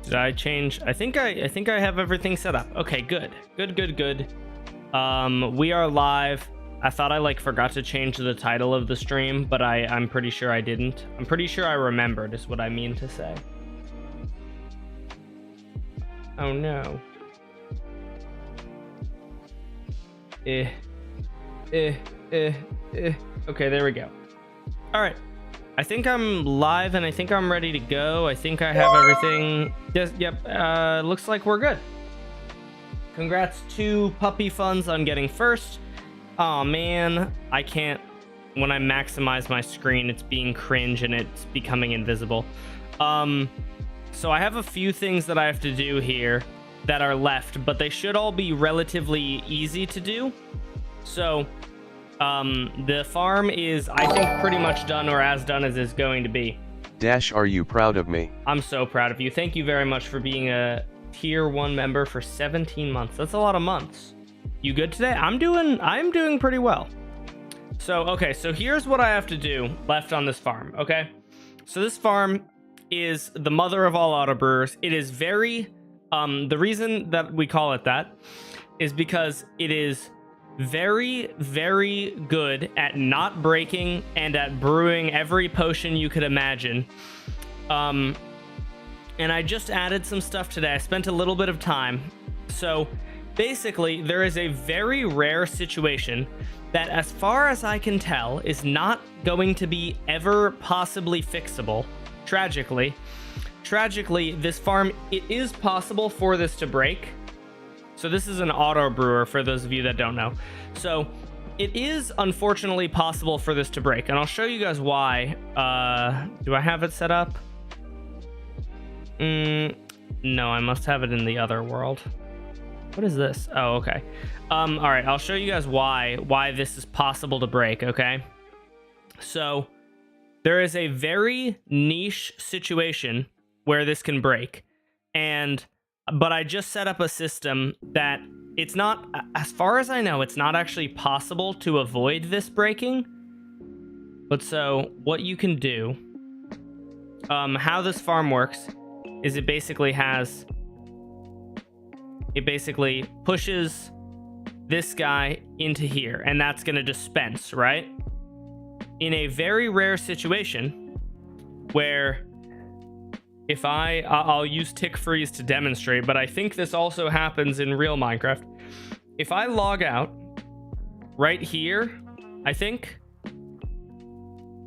Did I change? I think I have everything set up. Okay, good. Good. We are live. I thought I forgot to change the title of the stream, but I'm pretty sure I didn't. I'm pretty sure I remembered is what I mean to say. Oh no. Okay, there we go. All right. I think I'm live and I think I'm ready to go. I think I have everything. Yes, yep. Looks like we're good. Congrats to Puppy Funds on getting first. Oh man, I can't. When I maximize my screen, it's being cringe and it's becoming invisible. So I have a few things that I have to do here that are left, but they should all be relatively easy to do. So the farm is, I think, pretty much done, or as done as it's going to be. Dash, are you proud of me? I'm so proud of you. Thank you very much for being a tier 1 member for 17 months. That's a lot of months. You good today? I'm doing pretty well. So, okay, so here's what I have to do left on this farm, okay? So this farm is the mother of all auto-brewers. It is very, the reason that we call it that is because it is very, very good at not breaking and at brewing every potion you could imagine. And I just added some stuff today. I spent a little bit of time. So basically, there is a very rare situation that, as far as I can tell, is not going to be ever possibly fixable. Tragically, this farm, it is possible for this to break. So this is an auto brewer, for those of you that don't know. So it is unfortunately possible for this to break, and I'll show you guys why. Do I have it set up? No, I must have it in the other world. What is this? Oh, okay. All right, I'll show you guys why this is possible to break, okay? So there is a very niche situation where this can break, but I just set up a system that it's not, as far as I know, it's not actually possible to avoid this breaking. But so what you can do, how this farm works is it basically pushes this guy into here, and that's going to dispense, right? In a very rare situation where if I'll use tick freeze to demonstrate, but I think this also happens in real Minecraft. If I log out right here, I think,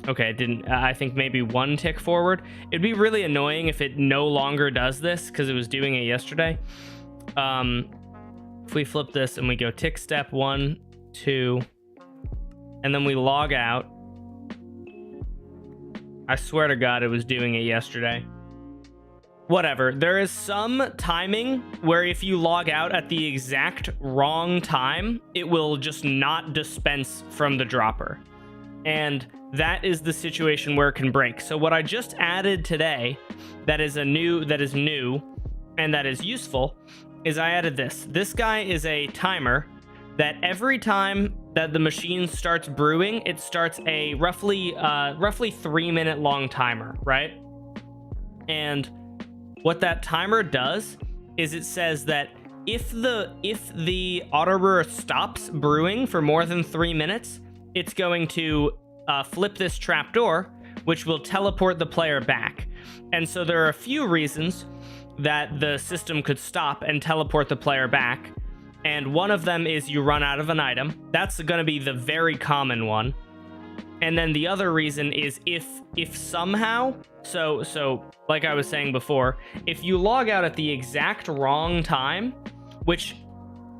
okay, it didn't, I think maybe one tick forward. It'd be really annoying if it no longer does this because it was doing it yesterday. If we flip this and we go tick step 1, 2, and then we log out, I swear to God it was doing it yesterday. Whatever, there is some timing where if you log out at the exact wrong time, it will just not dispense from the dropper. And that is the situation where it can break. So what I just added today that is new and that is useful is I added this. This guy is a timer that every time that the machine starts brewing, it starts a roughly 3-minute long timer, right? And what that timer does is it says that if the auto brewer stops brewing for more than 3 minutes, it's going to flip this trapdoor, which will teleport the player back. And so there are a few reasons that the system could stop and teleport the player back. And one of them is you run out of an item. That's going to be the very common one. And then the other reason is if somehow, so like I was saying before, if you log out at the exact wrong time, which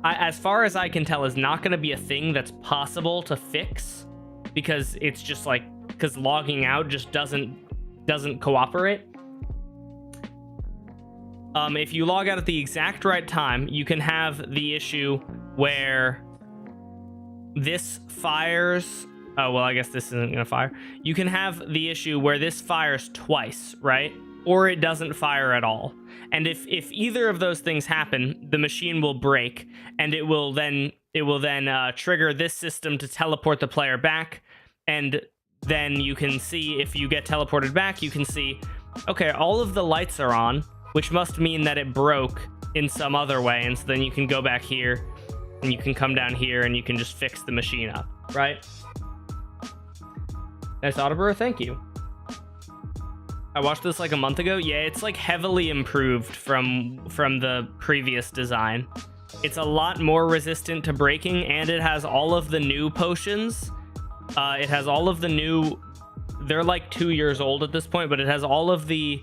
as far as I can tell is not going to be a thing that's possible to fix, because it's just because logging out just doesn't cooperate. If you log out at the exact right time, you can have the issue where this fires. Oh, well, I guess this isn't going to fire. You can have the issue where this fires twice, right? Or it doesn't fire at all. And if either of those things happen, the machine will break, and it will then trigger this system to teleport the player back. And then you can see, if you get teleported back, you can see, okay, all of the lights are on, which must mean that it broke in some other way. And so then you can go back here and you can come down here and you can just fix the machine up, right? Nice Auto-brewer, thank you. I watched this like a month ago. Yeah, it's like heavily improved from the previous design. It's a lot more resistant to breaking, and it has all of the new potions. It has all of the new... They're like 2 years old at this point, but it has all of the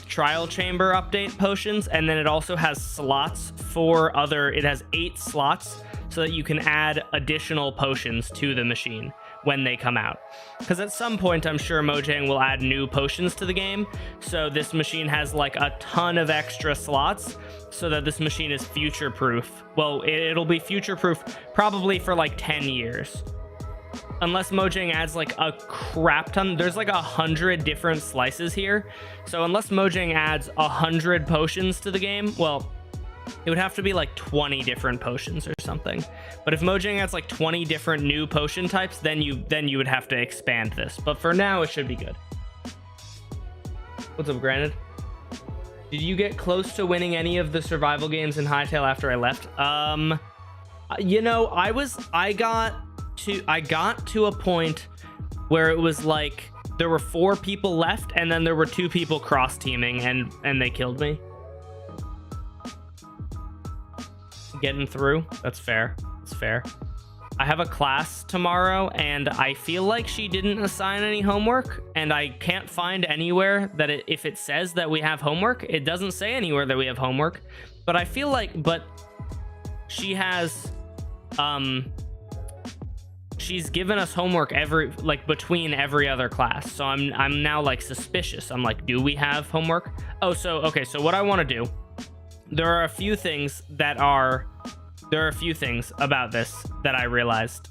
trial chamber update potions, and then it also has slots for other... It has 8 slots so that you can add additional potions to the machine when they come out. Because at some point, I'm sure Mojang will add new potions to the game, so this machine has like a ton of extra slots so that this machine is future-proof. Well, it'll be future-proof probably for like 10 years. Unless Mojang adds like a crap ton. There's like 100 different slices here. So unless Mojang adds 100 potions to the game, well, it would have to be like 20 different potions or something. But if Mojang adds like 20 different new potion types, then you would have to expand this. But for now, it should be good. What's up, Granted? Did you get close to winning any of the survival games in Hytale after I left? You know, I got to a point where it was like there were 4 people left, and then there were 2 people cross teaming, and they killed me. Getting through, that's fair. That's fair. I have a class tomorrow, and I feel like she didn't assign any homework, and I can't find anywhere that if it says that we have homework. It doesn't say anywhere that we have homework, but I feel like, but she has, she's given us homework between every other class. So I'm now like suspicious. I'm like, do we have homework? Oh, so, okay. So what I want to do, there are a few things about this that I realized.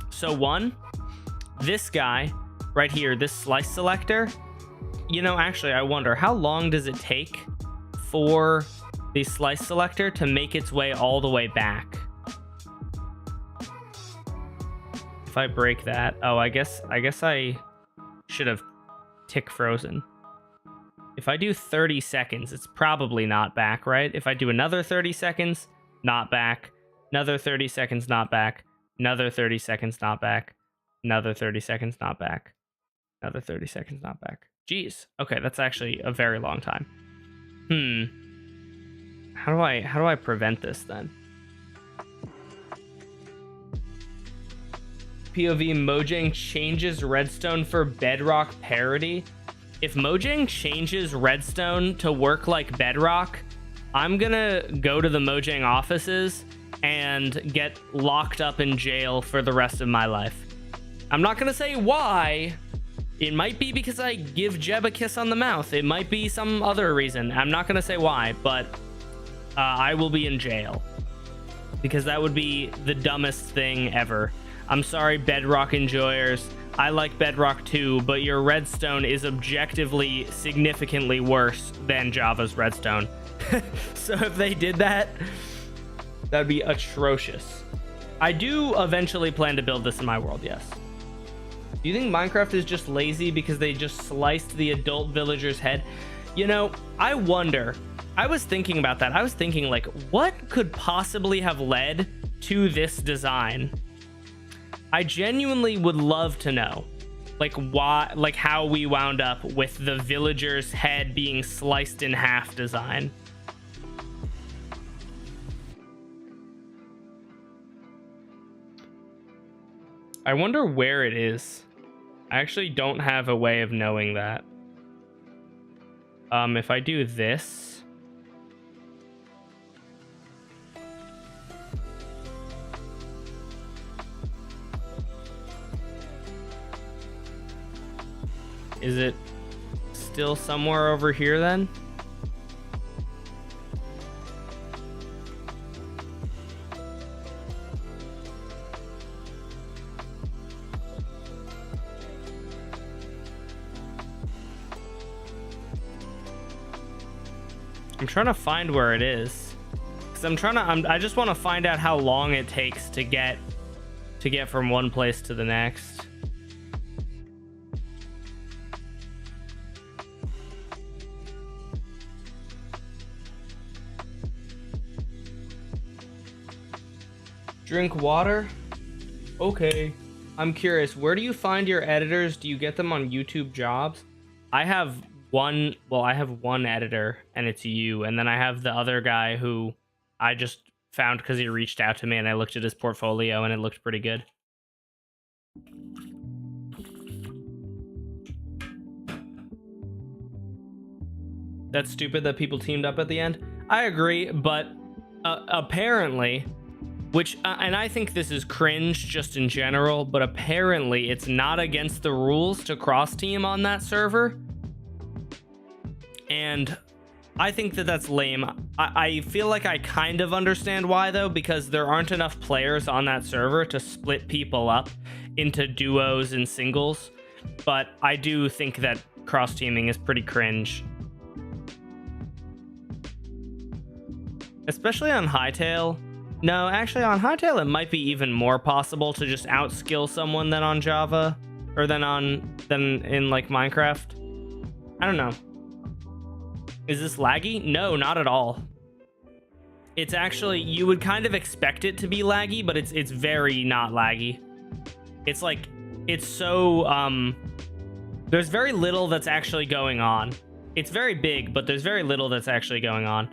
So one, this guy right here, this slice selector, you know, actually, I wonder how long does it take for the slice selector to make its way all the way back? If I break that, oh, I guess I should have tick frozen. If I do 30 seconds, it's probably not back, right? If I do another 30 seconds, not back. Another 30 seconds, not back. Another 30 seconds, not back. Another 30 seconds, not back. Another 30 seconds, not back. Jeez. Okay, that's actually a very long time. How do I prevent this then? POV Mojang changes Redstone for Bedrock parity. If Mojang changes Redstone to work like Bedrock, I'm gonna go to the Mojang offices and get locked up in jail for the rest of my life. I'm not gonna say why. It might be because I give Jeb a kiss on the mouth. It might be some other reason. I'm not gonna say why, but I will be in jail because that would be the dumbest thing ever. I'm sorry, Bedrock enjoyers. I like Bedrock too, but your Redstone is objectively significantly worse than Java's Redstone. So if they did that, that'd be atrocious. I do eventually plan to build this in my world, yes. Do you think Minecraft is just lazy because they just sliced the adult villager's head? You know, I wonder. I was thinking about that. I was thinking, like, what could possibly have led to this design? I genuinely would love to know, like, why, like, how we wound up with the villager's head being sliced in half design. I wonder where it is. I actually don't have a way of knowing that. If I do this, is it still somewhere over here then? I'm trying to find where it is, because I just want to find out how long it takes to get from one place to the next. Drink water? Okay. I'm curious, where do you find your editors? Do you get them on YouTube Jobs? I have one editor, and it's you, and then I have the other guy who I just found because he reached out to me, and I looked at his portfolio, and it looked pretty good. That's stupid that people teamed up at the end. I agree, but apparently, and I think this is cringe just in general, but apparently it's not against the rules to cross-team on that server. And I think that that's lame. I feel like I kind of understand why, though, because there aren't enough players on that server to split people up into duos and singles. But I do think that cross-teaming is pretty cringe. Especially on Hightail. No, actually on Hightail it might be even more possible to just outskill someone than on Java, or than in like Minecraft. I don't know. Is this laggy? No, not at all. It's actually, you would kind of expect it to be laggy, but it's very not laggy. It's like, it's so there's very little that's actually going on. It's very big, but there's very little that's actually going on.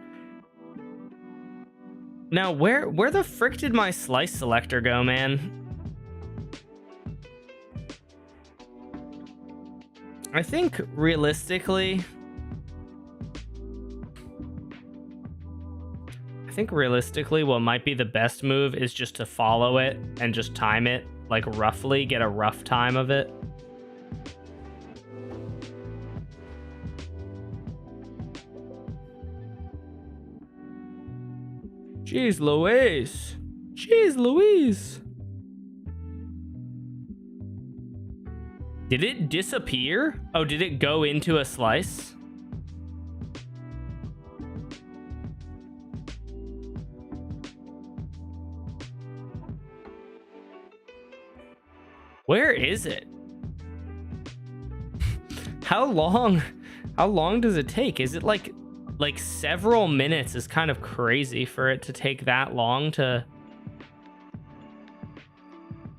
Now, where the frick did my slice selector go, man? I think realistically, what might be the best move is just to follow it and just time it, like roughly, get a rough time of it. Jeez Louise. Jeez Louise. Did it disappear? Oh, did it go into a slice? Where is it? How long does it take? Is it like several minutes? Is kind of crazy for it to take that long to...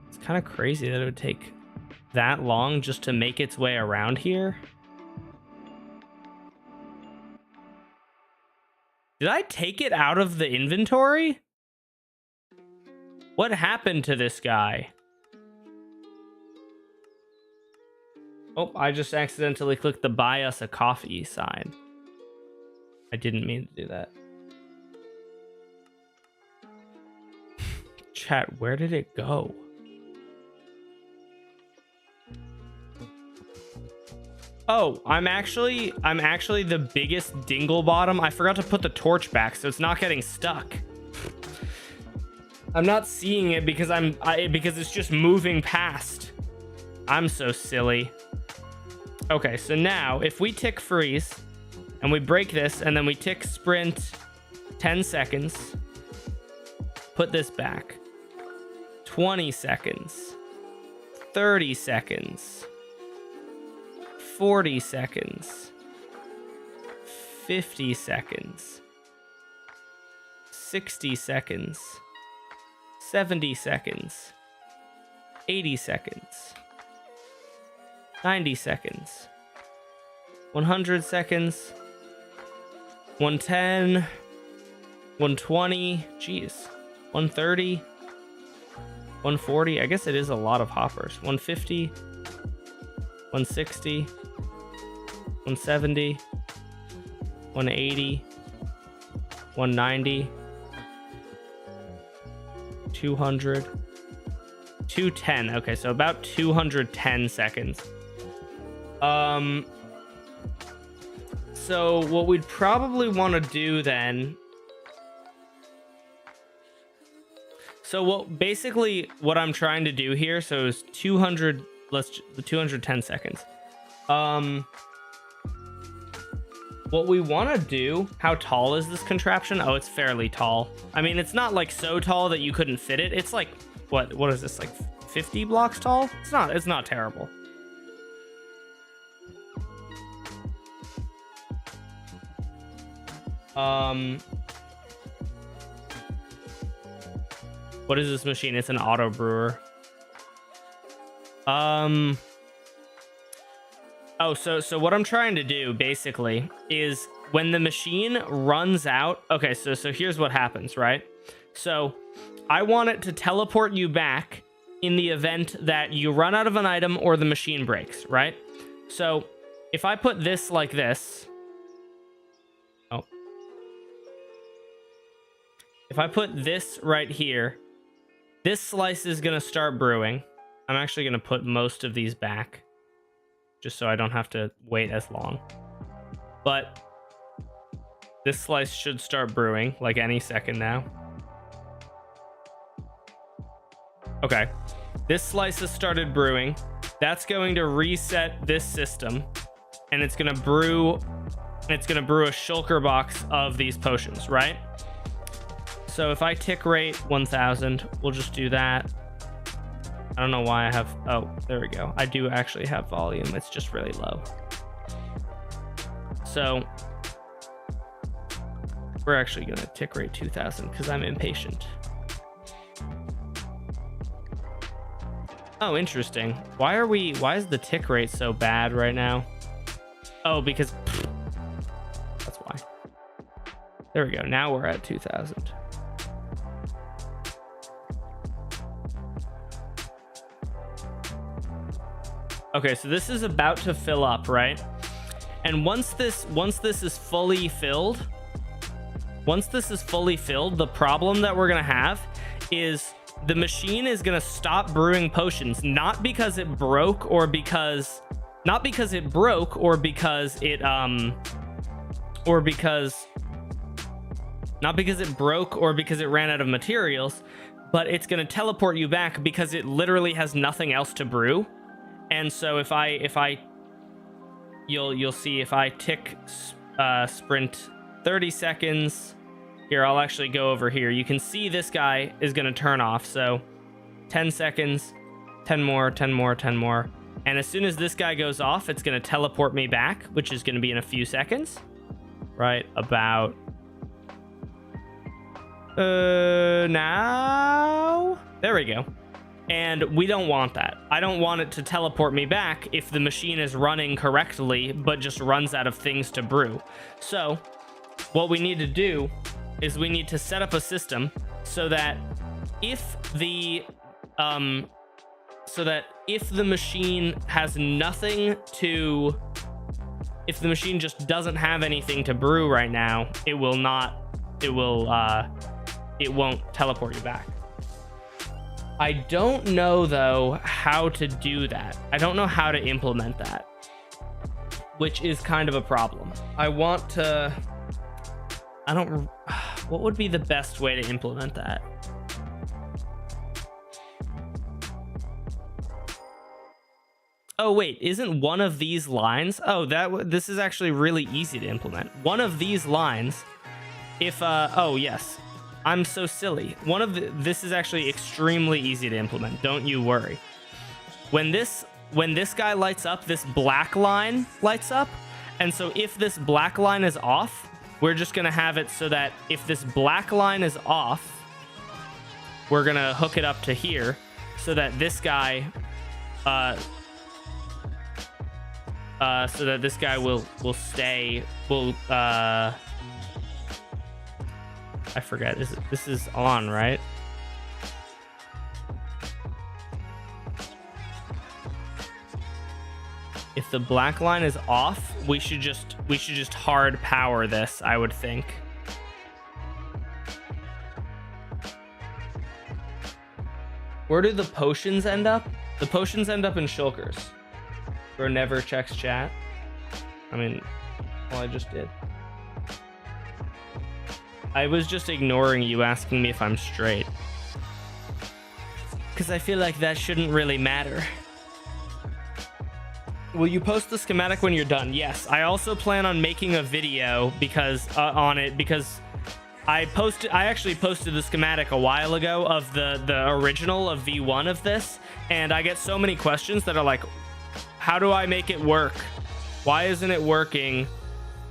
It's kind of crazy that it would take that long just to make its way around here. Did I take it out of the inventory? What happened to this guy? Oh, I just accidentally clicked the buy us a coffee sign. I didn't mean to do that. Chat, where did it go? Oh, I'm actually the biggest dingle bottom. I forgot to put the torch back, so it's not getting stuck. I'm not seeing it because because it's just moving past. I'm so silly. Okay, so now if we tick freeze and we break this and then we tick sprint 10 seconds, put this back. 20 seconds. 30 seconds. 40 seconds. 50 seconds. 60 seconds. 70 seconds. 80 seconds. 90 seconds. 100 seconds. 110. 120. Jeez. 130. 140. I guess it is a lot of hoppers. 150. 160. 170. 180. 190. 200. 210. Okay, so about 210 seconds. So what we'd probably want to do then... So what I'm trying to do here, so is 200... the 210 seconds. What we want to do... How tall is this contraption? Oh, it's fairly tall. I mean, it's not like so tall that you couldn't fit it. It's like... What is this, like 50 blocks tall? It's not terrible. What is this machine? It's an auto-brewer. Oh, so what I'm trying to do basically is when the machine runs out. Okay, so here's what happens, right? So I want it to teleport you back in the event that you run out of an item or the machine breaks, right? So if I put this like this, if I put this right here, this slice is going to start brewing. I'm actually going to put most of these back just so I don't have to wait as long. But this slice should start brewing like any second now. Okay, this slice has started brewing. That's going to reset this system, and it's going to brew a shulker box of these potions, right? So if I tick rate 1000, we'll just do that. I don't know why I have, oh, there we go. I do actually have volume. It's just really low. So we're actually going to tick rate 2000 because I'm impatient. Oh, interesting. Why is the tick rate so bad right now? Oh, because that's why. There we go. Now we're at 2000. Okay, so this is about to fill up, right? And once this is fully filled, the problem that we're gonna have is the machine is gonna stop brewing potions, not because it broke or because it ran out of materials, but it's gonna teleport you back because it literally has nothing else to brew. And so you'll see if I tick sprint 30 seconds here, I'll actually go over here. You can see this guy is going to turn off. So 10 seconds, 10 more, 10 more, 10 more. And as soon as this guy goes off, it's going to teleport me back, which is going to be in a few seconds. Right about now. There we go. And we don't want that. I don't want it to teleport me back if the machine is running correctly, but just runs out of things to brew. So what we need to do is we need to set up a system so that if the machine has nothing to, if the machine just doesn't have anything to brew right now, it won't teleport you back. I don't know, though, how to do that. I don't know how to implement that, which is kind of a problem. What would be the best way to implement that? Oh, wait, isn't one of these lines? Oh, this is actually really easy to implement. One of these lines, oh, yes. I'm so silly. This is actually extremely easy to implement. Don't you worry. When this guy lights up, this black line lights up. And so if this black line is off, we're just going to have it so that if this black line is off, we're going to hook it up to here so that this guy, will stay, I forget. This is on, right? If the black line is off, we should just hard power this, I would think. Where do the potions end up? The potions end up in shulkers. Bro never checks chat. I mean, well, I just did. I was just ignoring you asking me if I'm straight, because I feel like that shouldn't really matter. Will you post the schematic when you're done? Yes. I also plan on making a video because I actually posted the schematic a while ago of the original of V1 of this, and I get so many questions that are like, how do I make it work? Why isn't it working?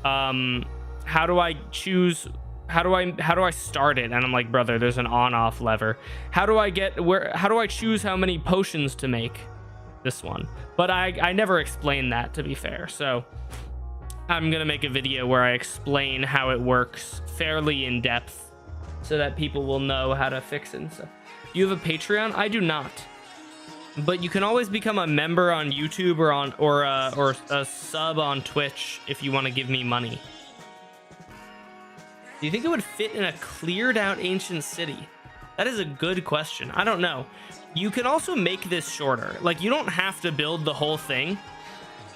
How do I choose how do I start it? And I'm like, brother, there's an on-off lever. How do I choose how many potions to make? This one. But I never explained that, to be fair. So I'm gonna make a video where I explain how it works fairly in depth so that people will know how to fix it and stuff. You have a Patreon? I do not. But you can always become a member on YouTube or a sub on Twitch if you want to give me money. Do you think it would fit in a cleared out ancient city? That is a good question. I don't know. You can also make this shorter. Like, you don't have to build the whole thing.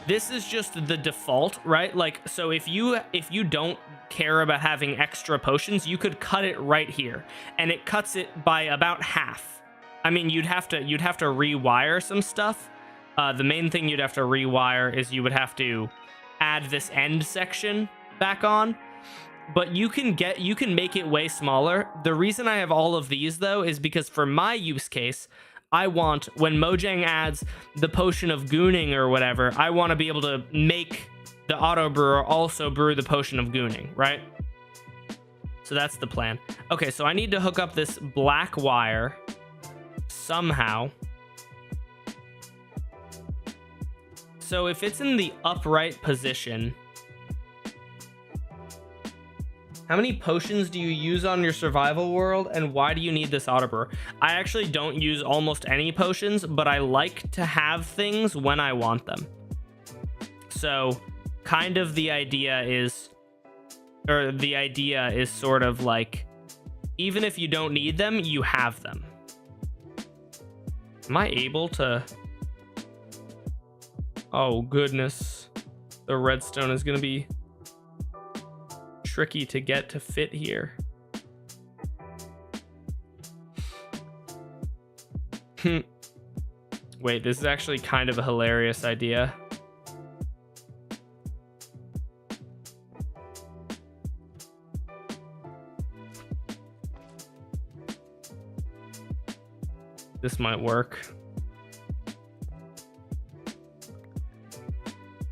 This is just the default, right? Like, so if you don't care about having extra potions, you could cut it right here, and it cuts it by about half. I mean, you'd have to rewire some stuff. The main thing you'd have to rewire is you would have to add this end section back on. But you can make it way smaller. The reason I have all of these, though, is because for my use case, I want, when Mojang adds the potion of gooning or whatever, I want to be able to make the auto brewer also brew the potion of gooning, right? So that's the plan. Okay, so I need to hook up this black wire somehow. So if it's in the upright position, how many potions do you use on your survival world, and why do you need this autobrewer? I actually don't use almost any potions, but I like to have things when I want them. So kind of the idea is sort of like, even if you don't need them, you have them. Am I able to? Oh goodness, the redstone is gonna be tricky to get to fit here. Wait, this is actually kind of a hilarious idea. This might work.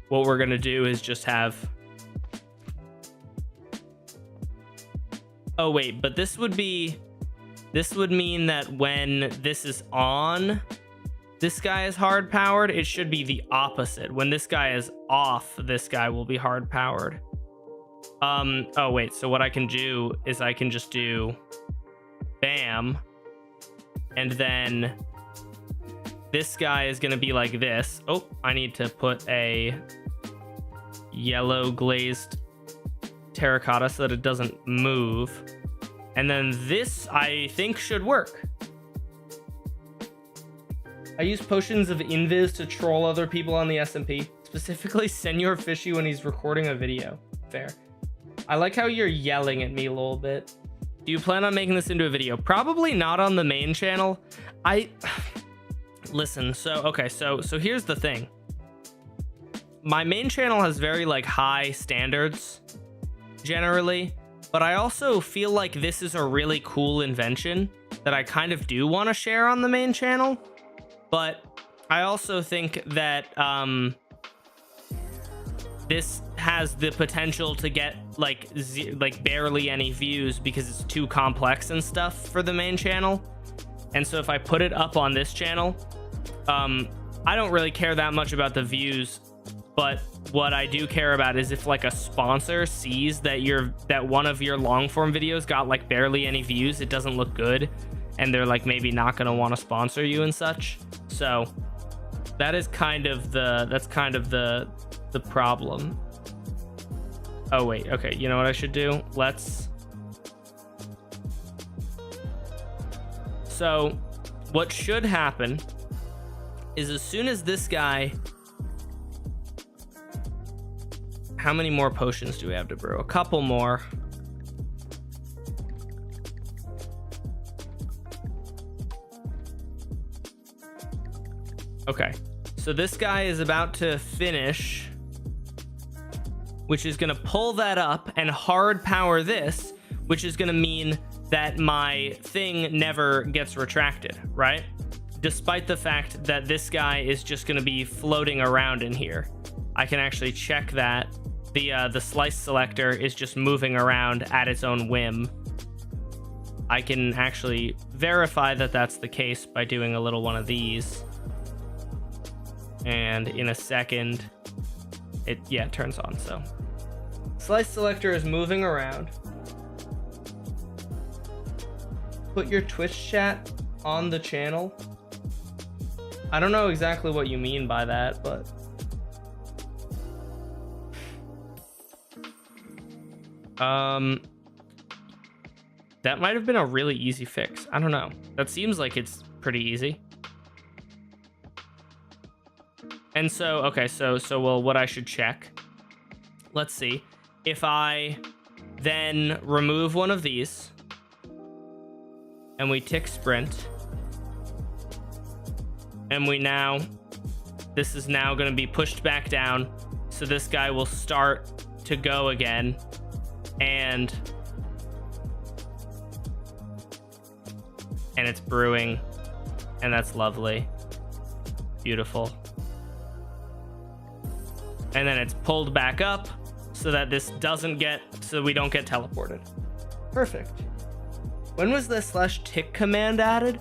What we're gonna do is just have... Oh wait, but this would mean that when this is on, this guy is hard powered. It should be the opposite. When this guy is off, this guy will be hard powered. Oh wait, so what I can do is I can just do bam, and then this guy is gonna be like this. Oh, I need to put a yellow glazed terracotta so that it doesn't move, and then this I think should work. I use potions of invis to troll other people on the SMP, specifically Senor Fishy when he's recording a video. Fair. I like how you're yelling at me a little bit. Do you plan on making this into a video? Probably not on the main channel. Listen, so here's the thing. My main channel has very like high standards generally, but I also feel like this is a really cool invention that I kind of do want to share on the main channel. But I also think that this has the potential to get like barely any views because it's too complex and stuff for the main channel. And so if I put it up on this channel, I don't really care that much about the views. But what I do care about is if like a sponsor sees that one of your long form videos got like barely any views, it doesn't look good, and they're like maybe not going to want to sponsor you and such. So that's kind of the problem. Oh wait, okay, you know what I should do? So what should happen is as soon as this guy... How many more potions do we have to brew? A couple more. Okay, so this guy is about to finish, which is going to pull that up and hard power this, which is going to mean that my thing never gets retracted, right? Despite the fact that this guy is just going to be floating around in here. I can actually check that the slice selector is just moving around at its own whim. I can actually verify that that's the case by doing a little one of these. And in a second, it turns on. So slice selector is moving around. Put your Twitch chat on the channel. I don't know exactly what you mean by that, but that might have been a really easy fix. I don't know. That seems like it's pretty easy. And so, okay, so well, what I should check. Let's see. If I then remove one of these and we tick sprint, and this is now going to be pushed back down. So this guy will start to go again. And it's brewing, and that's lovely. Beautiful. And then it's pulled back up so that so we don't get teleported. Perfect. When was the /tick command added?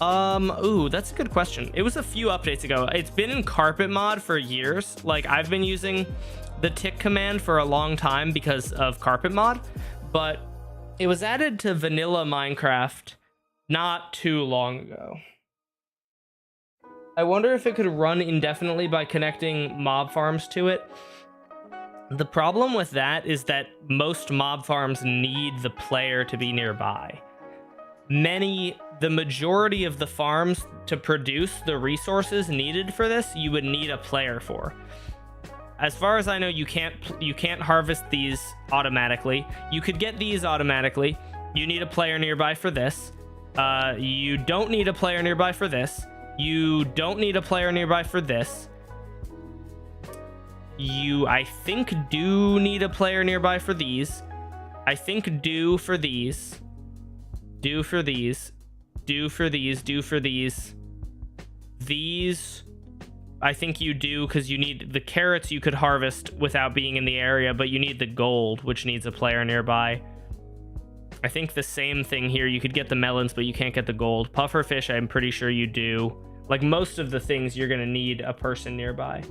Ooh, that's a good question. It was a few updates ago. It's been in carpet mod for years. Like, I've been using the tick command for a long time because of carpet mod, but it was added to vanilla Minecraft not too long ago. I wonder if it could run indefinitely by connecting mob farms to it. The problem with that is that most mob farms need the player to be nearby. The majority of the farms to produce the resources needed for this, you would need a player for. As far as I know, you can't harvest these automatically. You could get these automatically. You need a player nearby for this. You don't need a player nearby for this. You don't need a player nearby for this. You, I think, do need a player nearby for these. I think do for these. Do for these. Do for these. Do for these. These, I think you do, because you need the carrots you could harvest without being in the area, but you need the gold, which needs a player nearby. I think the same thing here. You could get the melons, but you can't get the gold. Pufferfish, I'm pretty sure you do. Like, most of the things, you're going to need a person nearby.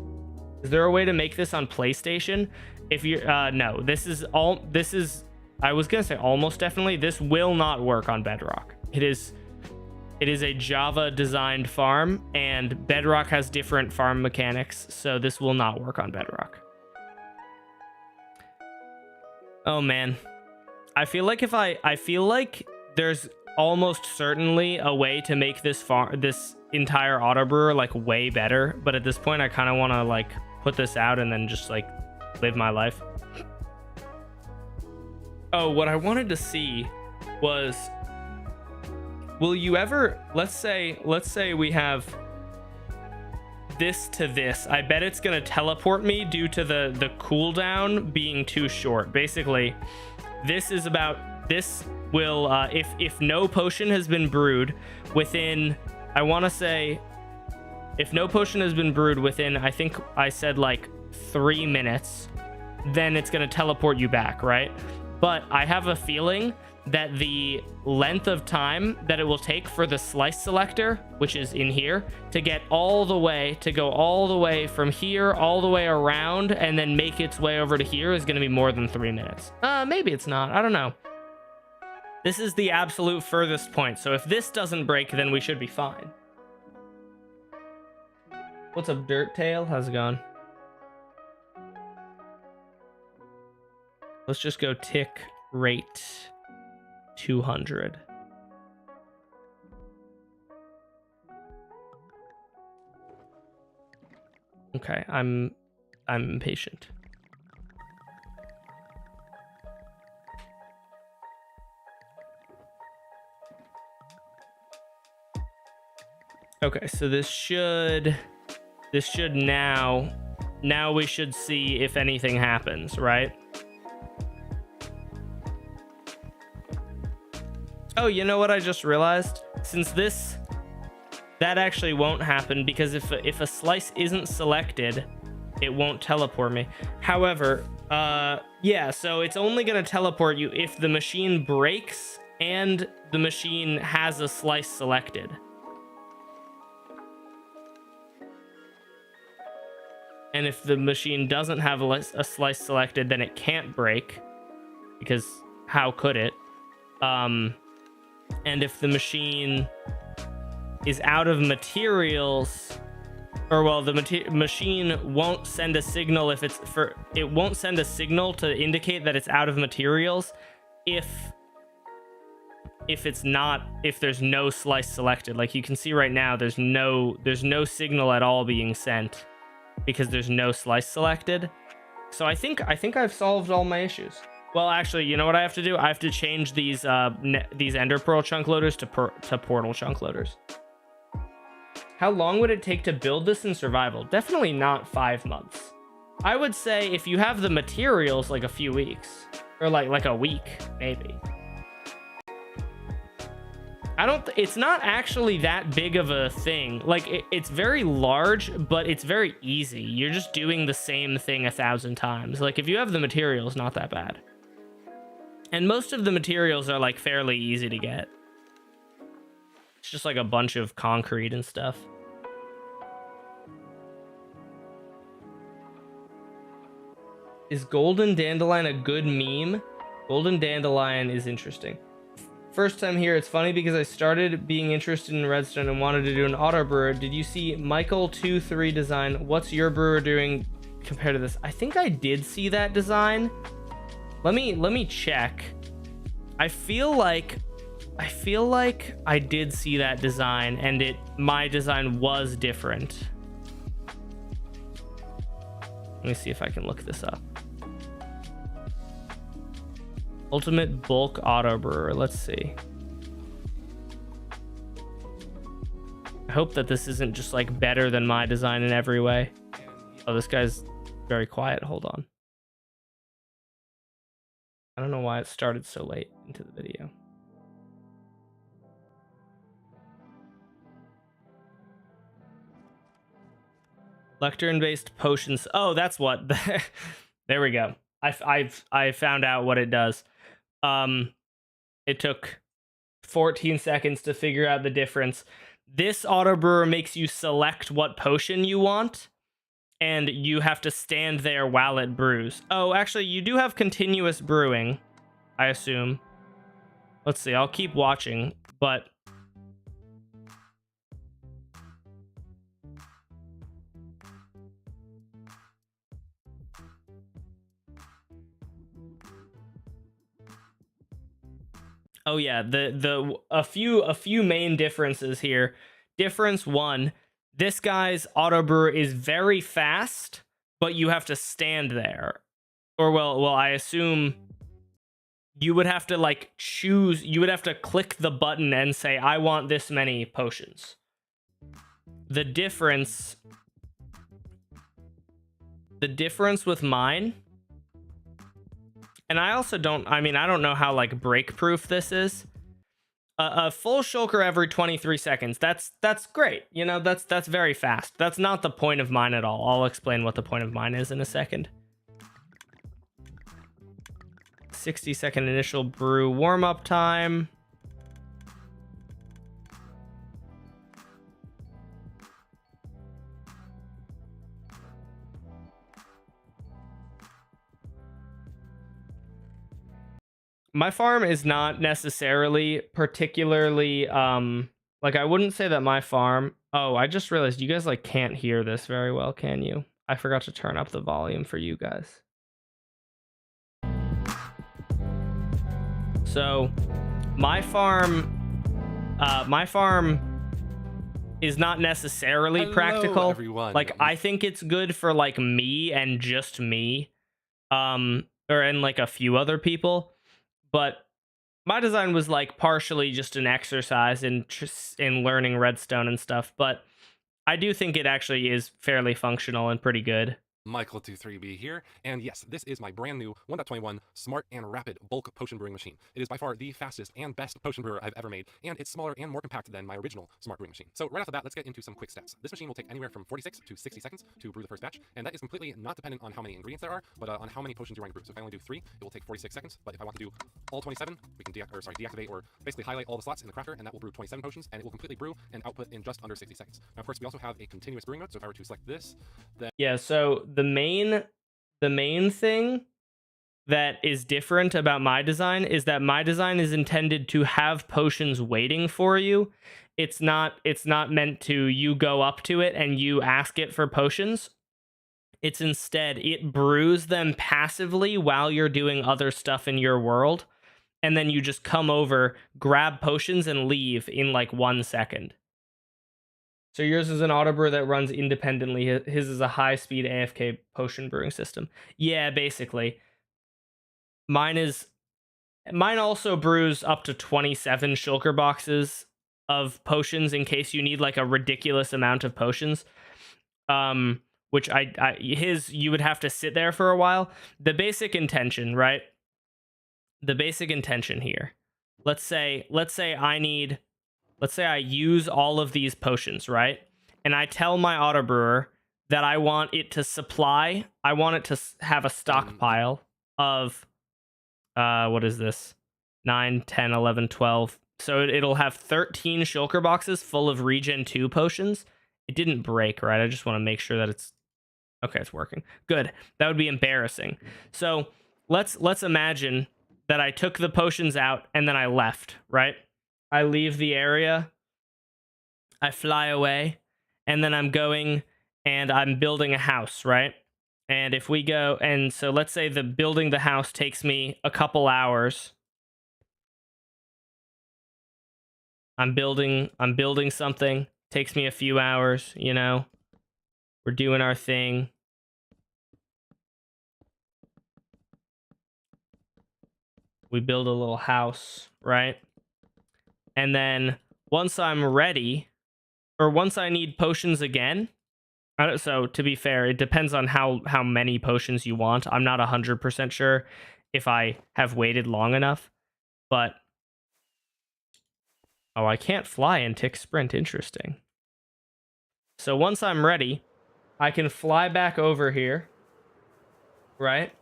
Is there a way to make this on PlayStation? If you're, no, this is, I was going to say almost definitely. This will not work on Bedrock. It is a Java designed farm, and Bedrock has different farm mechanics, so this will not work on Bedrock. Oh man. I feel like there's almost certainly a way to make this entire auto-brewer like way better, but at this point I kind of want to like put this out and then just like live my life. Oh, what I wanted to see was, will you ever, let's say we have this to this. I bet it's gonna teleport me due to the cooldown being too short. Basically, this will if no potion has been brewed within, I want to say, if no potion has been brewed within, I think I said like 3 minutes, then it's gonna teleport you back, right? But I have a feeling that the length of time that it will take for the slice selector, which is in here, to go all the way from here all the way around and then make its way over to here is going to be more than 3 minutes. Maybe it's not. I don't know. This is the absolute furthest point. So if this doesn't break, then we should be fine. What's up, Dirt Tail? How's it going? Let's just go tick rate 200. Okay, I'm impatient. Okay, so this should now we should see if anything happens, right? Oh, you know what I just realized? Since that actually won't happen, because if a slice isn't selected, it won't teleport me. However, Yeah, so it's only going to teleport you if the machine breaks and the machine has a slice selected. And if the machine doesn't have a slice selected, then it can't break, because how could it? And if the machine is out of materials, or well, the machine won't send a signal if it's it won't send a signal to indicate that it's out of materials if there's no slice selected. Like you can see right now, there's no signal at all being sent because there's no slice selected. So I think I've solved all my issues. Well, actually, you know what I have to do? I have to change these Ender Pearl chunk loaders to Portal chunk loaders. How long would it take to build this in survival? Definitely not 5 months. I would say if you have the materials, like a few weeks, or like a week, maybe. It's not actually that big of a thing. Like it's very large, but it's very easy. You're just doing the same thing 1,000 times. Like if you have the materials, not that bad. And most of the materials are like fairly easy to get. It's just like a bunch of concrete and stuff. Is Golden Dandelion a good meme? Golden Dandelion is interesting. First time here, it's funny because I started being interested in Redstone and wanted to do an auto brewer. Did you see Michael 23 design? What's your brewer doing compared to this? I think I did see that design. Let me check. I feel like I did see that design, and my design was different. Let me see if I can look this up. Ultimate bulk auto brewer. Let's see. I hope that this isn't just like better than my design in every way. Oh, this guy's very quiet. Hold on. I don't know why it started so late into the video. Lectern-based potions. Oh, that's what. There we go. I found out what it does. It took 14 seconds to figure out the difference. This auto brewer makes you select what potion you want, and you have to stand there while it brews. Oh, actually, you do have continuous brewing, I assume. Let's see. I'll keep watching, but oh yeah, a few main differences here. Difference 1, this guy's auto brewer is very fast, but you have to stand there. Or well, I assume you would have to like choose, you would have to click the button and say, I want this many potions. The difference with mine, and I also don't know how like break proof this is. A full shulker every 23 seconds. That's great. You know, that's very fast. That's not the point of mine at all. I'll explain what the point of mine is in a second. 60-second initial brew warm-up time. My farm is not necessarily particularly like, I wouldn't say that my farm. Oh, I just realized you guys like can't hear this very well, can you? I forgot to turn up the volume for you guys. So my farm is not necessarily practical. Everyone. Like I think it's good for like me and just me, and like a few other people. But my design was like partially just an exercise in learning Redstone and stuff. But I do think it actually is fairly functional and pretty good. Michael23B here, and yes, this is my brand new 1.21 smart and rapid bulk potion brewing machine. It is by far the fastest and best potion brewer I've ever made, and it's smaller and more compact than my original smart brewing machine. So right off the bat, let's get into some quick steps. This machine will take anywhere from 46 to 60 seconds to brew the first batch, and that is completely not dependent on how many ingredients there are, but on how many potions you're going to brew. So if I only do 3, it will take 46 seconds, but if I want to do all 27, we can deactivate or basically highlight all the slots in the crafter, and that will brew 27 potions, and it will completely brew and output in just under 60 seconds. Now, of course, we also have a continuous brewing mode, so if I were to select this, then... Yeah, so the main thing that is different about my design is that my design is intended to have potions waiting for you. It's not meant to you go up to it and you ask it for potions. It's instead, it brews them passively while you're doing other stuff in your world. And then you just come over, grab potions, and leave in like 1 second. So yours is an auto-brewer that runs independently. His is a high-speed AFK potion brewing system. Yeah, basically. Mine also brews up to 27 shulker boxes of potions in case you need like a ridiculous amount of potions. Which you would have to sit there for a while. The basic intention, right? The basic intention here. Let's say I use all of these potions, right? And I tell my auto-brewer that I want it to have a stockpile of, what is this? 9, 10, 11, 12. So it'll have 13 shulker boxes full of regen 2 potions. It didn't break, right? I just want to make sure that it's... Okay, it's working. Good. That would be embarrassing. So let's imagine that I took the potions out and then I left, right? I leave the area, I fly away, and then I'm going and I'm building a house, right? And if we go, and so let's say building the house takes me a couple hours. I'm building something, takes me a few hours, you know? We're doing our thing. We build a little house, right? And then once I'm ready, or once I need potions again, so to be fair, it depends on how many potions you want. I'm not 100% sure if I have waited long enough, but... Oh, I can't fly and tick sprint. Interesting. So once I'm ready, I can fly back over here, right?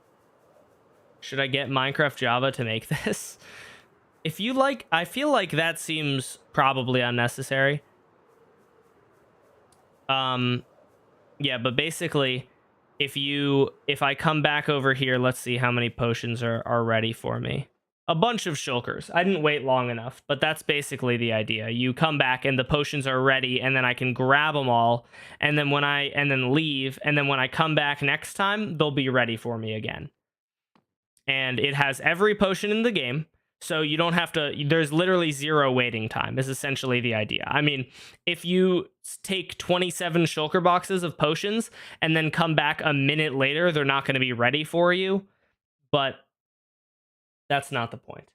Should I get Minecraft Java to make this? If you like, I feel like that seems probably unnecessary. Yeah, but basically, if I come back over here, let's see how many potions are ready for me. A bunch of shulkers. I didn't wait long enough, but that's basically the idea. You come back and the potions are ready, and then I can grab them all, and then leave, and then when I come back next time, they'll be ready for me again. And it has every potion in the game. So you don't have to, there's literally 0 waiting time is essentially the idea. I mean, if you take 27 shulker boxes of potions and then come back a minute later, they're not going to be ready for you, but that's not the point.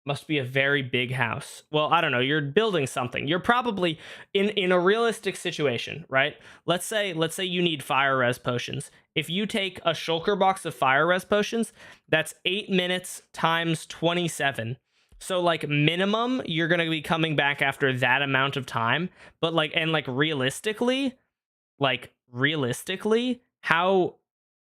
Must be a very big house. Well, I don't know. You're building something. You're probably in a realistic situation, right? Let's say you need fire res potions. If you take a shulker box of fire res potions, that's 8 minutes times 27. So like minimum, you're going to be coming back after that amount of time. But realistically, how...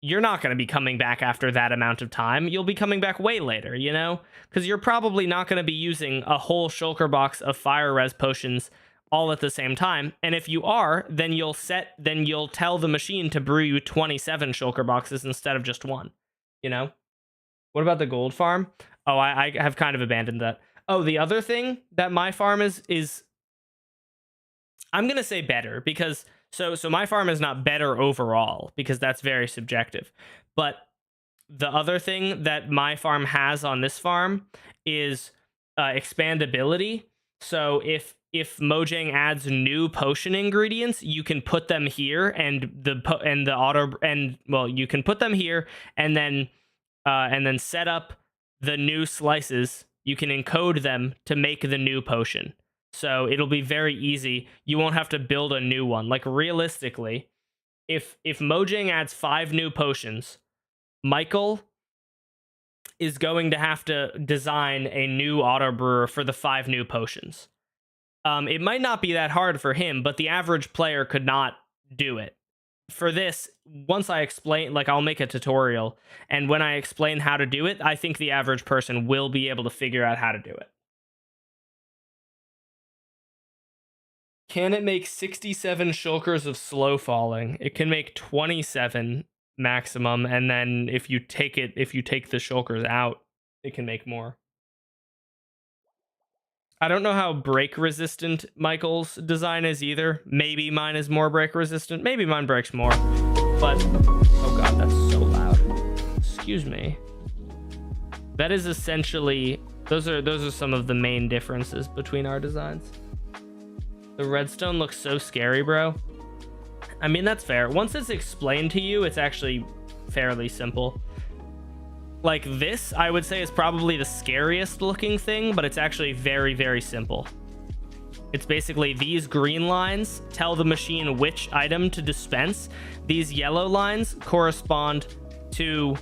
You're not going to be coming back after that amount of time. You'll be coming back way later, you know? Because you're probably not going to be using a whole shulker box of fire res potions all at the same time. And if you are, then you'll tell the machine to brew you 27 shulker boxes instead of just 1, you know? What about the gold farm? Oh, I have kind of abandoned that. Oh, the other thing that my farm is I'm going to say better, because... So my farm is not better overall, because that's very subjective. But the other thing that my farm has on this farm is expandability. So if Mojang adds new potion ingredients, you can put them here, and you can put them here, and then set up the new slices. You can encode them to make the new potion. So it'll be very easy. You won't have to build a new one. Like realistically, if Mojang adds 5 new potions, Michael is going to have to design a new auto brewer for the 5 new potions. It might not be that hard for him, but the average player could not do it. For this, once I explain, like, I'll make a tutorial, and when I explain how to do it, I think the average person will be able to figure out how to do it. Can it make 67 shulkers of slow falling? It can make 27 maximum, and then if you take the shulkers out, it can make more. I don't know how break resistant Michael's design is either. Maybe mine is more break resistant. Maybe mine breaks more. But oh god, that's so loud. Excuse me. That is essentially those are some of the main differences between our designs. The redstone looks so scary, bro. I mean, that's fair. Once it's explained to you, it's actually fairly simple. Like this, I would say, is probably the scariest looking thing, but it's actually very, very simple. It's basically these green lines tell the machine which item to dispense. These yellow lines correspond to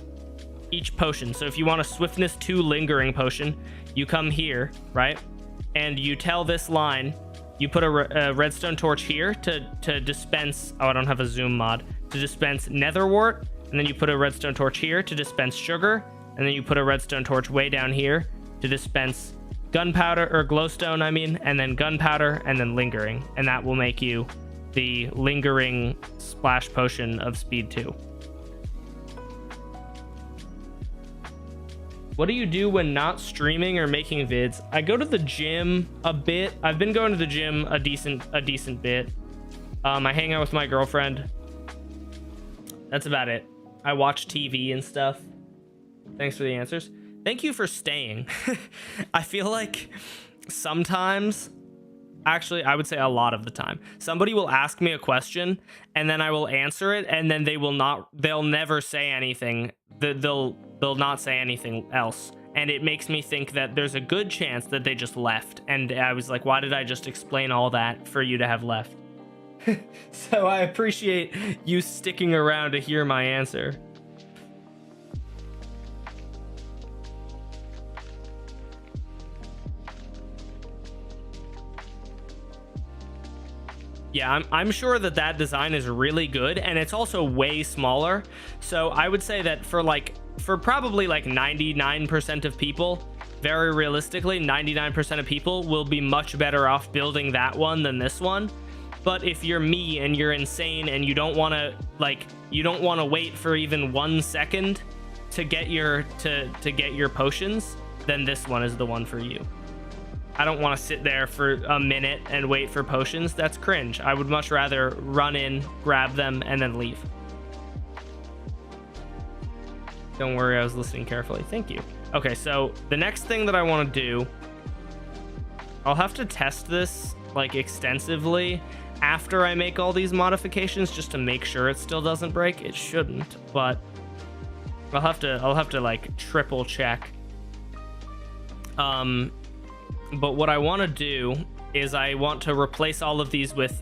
each potion. So if you want a swiftness 2 lingering potion, you come here, right? And you tell this line, you put a redstone torch here to dispense, oh, I don't have a zoom mod, to dispense netherwort. And then you put a redstone torch here to dispense sugar. And then you put a redstone torch way down here to dispense gunpowder, or glowstone, I mean, and then gunpowder, and then lingering. And that will make you the lingering splash potion of speed 2. What do you do when not streaming or making vids? I go to the gym a bit. I've been going to the gym a decent bit. I hang out with my girlfriend. That's about it. I watch TV and stuff. Thanks for the answers. Thank you for staying. I feel like sometimes, actually, I would say a lot of the time, somebody will ask me a question and then I will answer it, and then they'll never say anything. They'll not say anything else. And it makes me think that there's a good chance that they just left. And I was like, why did I just explain all that for you to have left? So I appreciate you sticking around to hear my answer. Yeah, I'm sure that design is really good, and it's also way smaller. So I would say that for probably like 99% of people, very realistically, 99% of people will be much better off building that one than this one. But if you're me and you're insane and you don't want to wait for even 1 second to get your potions, then this one is the one for you. I don't want to sit there for a minute and wait for potions. That's cringe. I would much rather run in, grab them, and then leave. Don't worry, I was listening carefully. Thank you. Okay, so the next thing that I want to do, I'll have to test this like extensively after I make all these modifications, just to make sure it still doesn't break. It shouldn't, but I'll have to like triple check. But what I want to do is I want to replace all of these with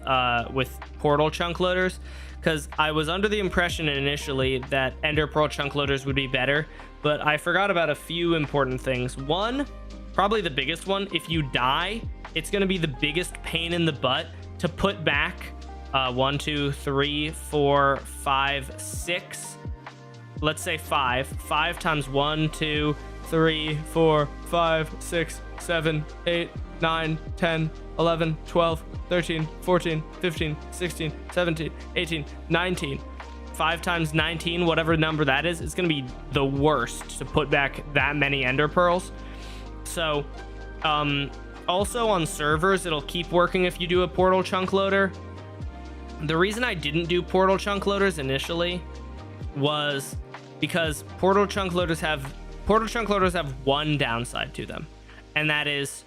portal chunk loaders, because I was under the impression initially that ender pearl chunk loaders would be better, but I forgot about a few important things. One, probably the biggest one, if you die, it's going to be the biggest pain in the butt to put back 1, 2, 3, 4, 5, 6. Let's say 5 times 1, 2, 3, 4, 5, 6, 7, 8, 9, 10, 11, 12, 13, 14, 15, 16, 17, 18, 19. 5 times 19, whatever number that is, it's going to be the worst to put back that many ender pearls. So, also on servers, it'll keep working if you do a portal chunk loader. The reason I didn't do portal chunk loaders initially was because portal chunk loaders have one downside to them, and that is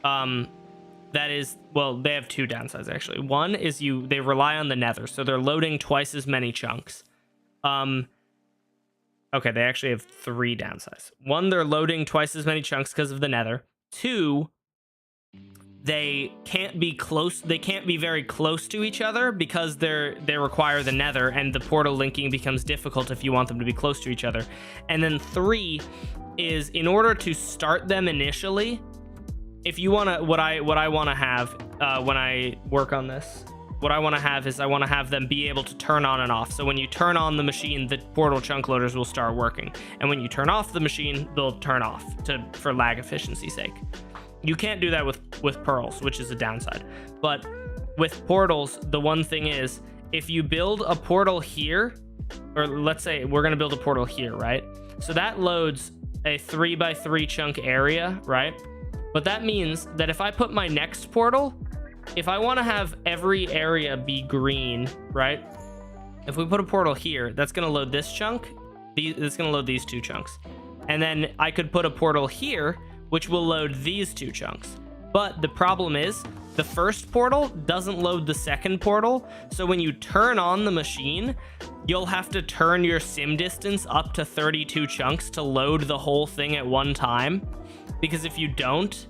well, they have 2 downsides actually. One is they rely on the nether, so they're loading twice as many chunks. Okay, they actually have 3 downsides. One, they're loading twice as many chunks because of the nether. 2, they can't be close. They can't be very close to each other because they require the nether, and the portal linking becomes difficult if you want them to be close to each other. And then 3 is, in order to start them initially, if you want to, what I want to have when I work on this, what I want to have is I want to have them be able to turn on and off. So when you turn on the machine, the portal chunk loaders will start working, and when you turn off the machine, they'll turn off for lag efficiency's sake. You can't do that with pearls, which is a downside. But with portals, the one thing is, if you build a portal here, or let's say we're going to build a portal here, right? So that loads a 3x3 chunk area, right? But that means that if I put my next portal, if I want to have every area be green, right? If we put a portal here, that's going to load this chunk. It's going to load these 2 chunks. And then I could put a portal here, which will load these 2 chunks. But the problem is, the first portal doesn't load the second portal. So when you turn on the machine, you'll have to turn your sim distance up to 32 chunks to load the whole thing at one time. Because if you don't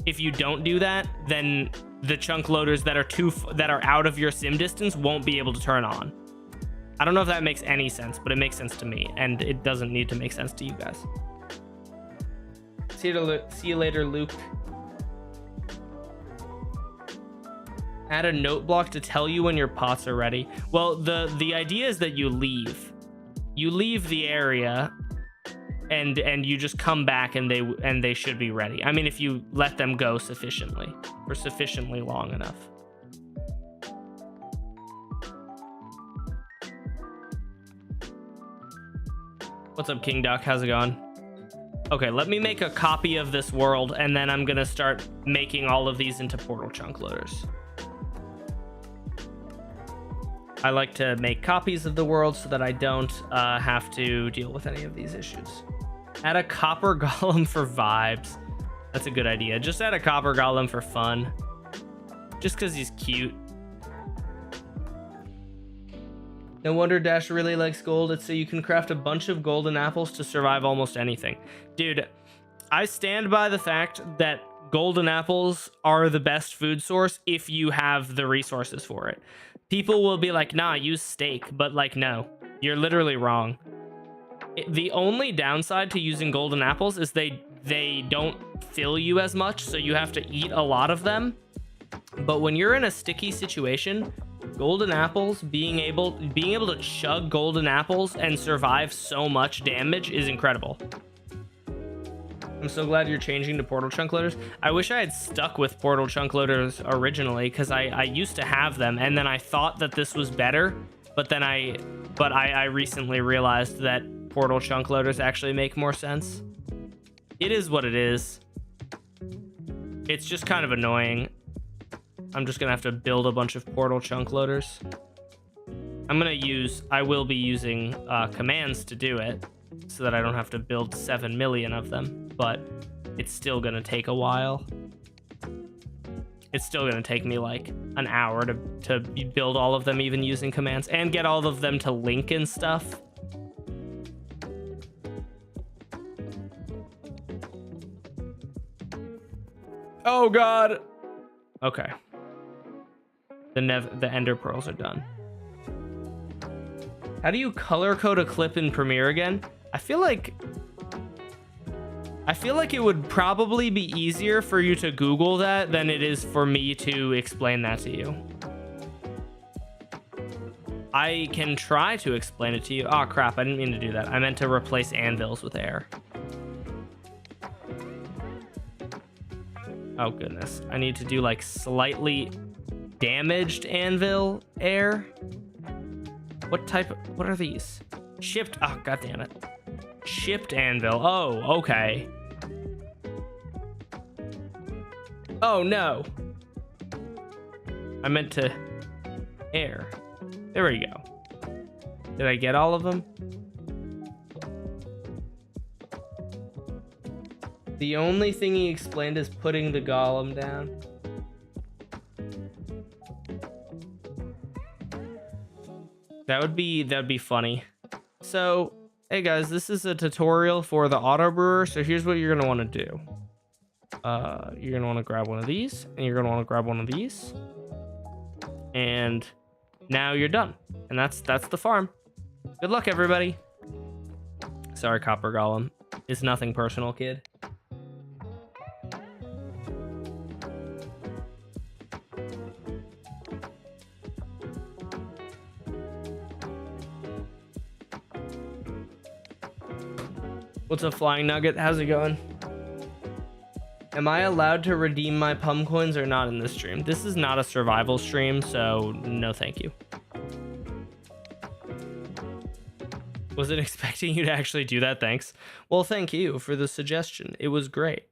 do that, then the chunk loaders that are out of your sim distance won't be able to turn on. I don't know if that makes any sense, but it makes sense to me, and it doesn't need to make sense to you guys. See you later, Luke. Add a note block to tell you when your pots are ready. Well, the idea is that you leave the area, and you just come back, and they should be ready. I mean, if you let them go sufficiently or sufficiently long enough. What's up, King Duck? How's it going? Okay, let me make a copy of this world, and then I'm gonna start making all of these into portal chunk loaders. I like to make copies of the world so that I don't have to deal with any of these issues. Add a copper golem for vibes. That's a good idea. Just add a copper golem for fun. Just because he's cute. No wonder Dash really likes gold. It's so you can craft a bunch of golden apples to survive almost anything. Dude, I stand by the fact that golden apples are the best food source if you have the resources for it. People will be like, nah, use steak. But like, no, you're literally wrong. The only downside to using golden apples is they don't fill you as much, so you have to eat a lot of them. But when you're in a sticky situation, golden apples, being able to chug golden apples and survive so much damage is incredible. I'm so glad you're changing to portal chunk loaders. I wish I had stuck with portal chunk loaders originally, because I used to have them, and then I thought that this was better, but I recently realized that portal chunk loaders actually make more sense. It is what it is. It's just kind of annoying. I'm just gonna have to build a bunch of portal chunk loaders. I will be using commands to do it, so that I don't have to build 7 million of them, but it's still gonna take a while. It's still gonna take me like an hour to build all of them, even using commands, and get all of them to link and stuff. Oh god. Okay. The ender pearls are done. How do you color code a clip in Premiere again? I feel like it would probably be easier for you to Google that than it is for me to explain that to you. I can try to explain it to you. Oh crap, I didn't mean to do that. I meant to replace anvils with air. Oh goodness, I need to do like slightly damaged anvil air. What are these? Chipped, oh god damn it. Chipped anvil, oh, okay. Oh no. I meant to air. There we go. Did I get all of them? The only thing he explained is putting the golem down. That'd be funny. So, hey guys, this is a tutorial for the auto brewer. So here's what you're gonna want to do. You're gonna want to grab one of these, and you're gonna want to grab one of these, and now you're done. And that's the farm. Good luck, everybody. Sorry, Copper Golem. It's nothing personal, kid. What's up, Flying Nugget? How's it going? Am I allowed to redeem my pum coins or not in this stream? This is not a survival stream, so no thank you. Wasn't expecting you to actually do that, thanks. Well, thank you for the suggestion. It was great.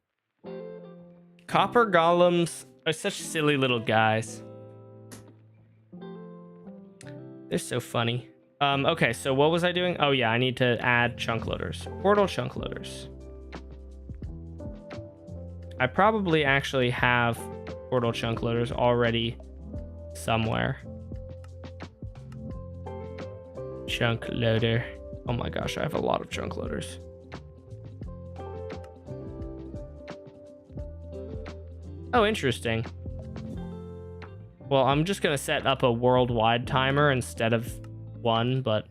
Copper golems are such silly little guys. They're so funny. Okay, so what was I doing? Oh yeah, I need to add chunk loaders. Portal chunk loaders. I probably actually have portal chunk loaders already somewhere. Chunk loader. Oh my gosh, I have a lot of chunk loaders. Oh, interesting. Well, I'm just gonna set up a worldwide timer instead of one, but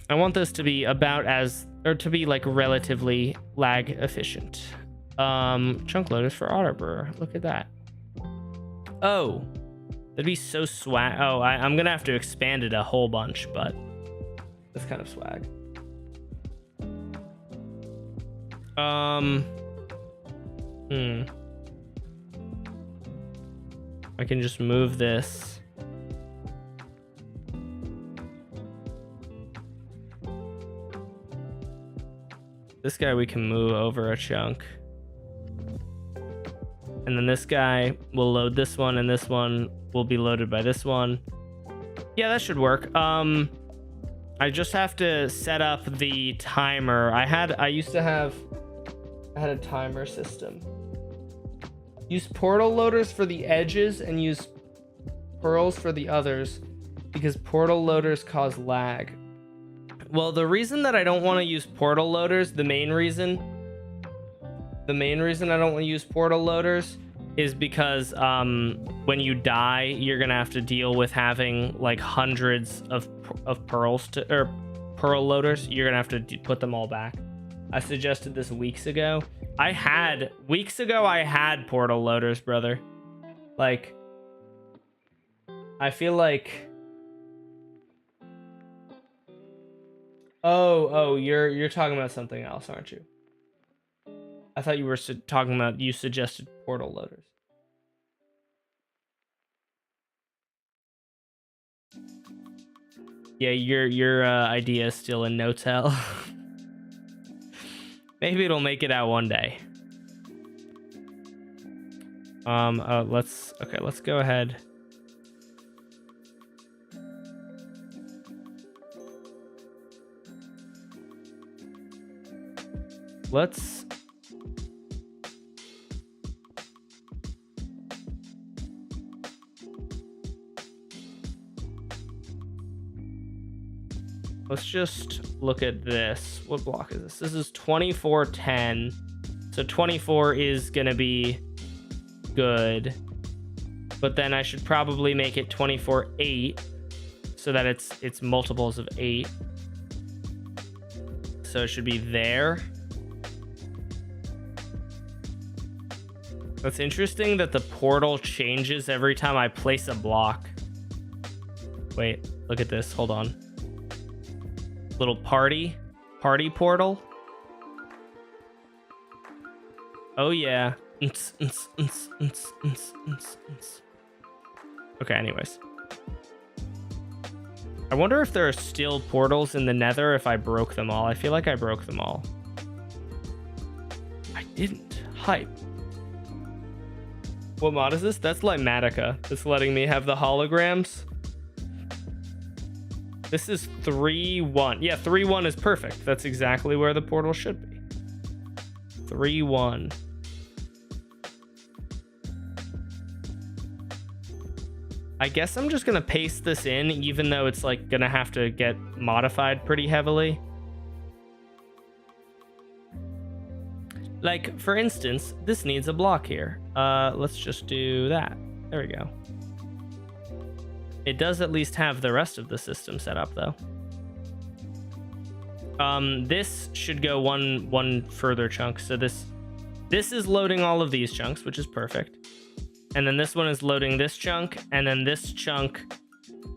I want this to be about as, or to be like relatively lag efficient. Chunk loaders for Auto-brewer. Look at that. Oh, that'd be so swag. Oh, I'm gonna have to expand it a whole bunch, but that's kind of swag. I can just move this. This guy we can move over a chunk. And then this guy will load this one, and this one will be loaded by this one. Yeah, that should work. I just have to set up the timer. I had a timer system. Use portal loaders for the edges and use pearls for the others because portal loaders cause lag. Well, the reason that I don't want to use portal loaders, the main reason I don't want to use portal loaders is because when you die, you're gonna have to deal with having like hundreds of pearls or pearl loaders. You're gonna have to put them all back. I suggested this weeks ago. I had portal loaders, brother. Like, I feel like. Oh, you're talking about something else, aren't you? I thought you were talking about, you suggested portal loaders. Yeah, your idea is still in no tell. Maybe it'll make it out one day. Let's go ahead. Let's just look at this. What block is this? This is 2410. So 24 is gonna be good. But then I should probably make it 24-8 so that it's multiples of 8. So it should be there. That's interesting that the portal changes every time I place a block. Wait, look at this. Hold on. Little party portal. Oh yeah. Okay, anyways. I wonder if there are still portals in the Nether if I broke them all. I feel like I broke them all. I didn't. Hype. What mod is this? That's Limatica. It's letting me have the holograms. This is 3-1. Yeah, 3-1 is perfect. That's exactly where the portal should be. 3-1. I guess I'm just gonna paste this in, even though it's like gonna have to get modified pretty heavily. Like, for instance, this needs a block here. Let's just do that. There we go. It does at least have the rest of the system set up, though. This should go one further chunk. So this is loading all of these chunks, which is perfect. And then this one is loading this chunk, and then this chunk,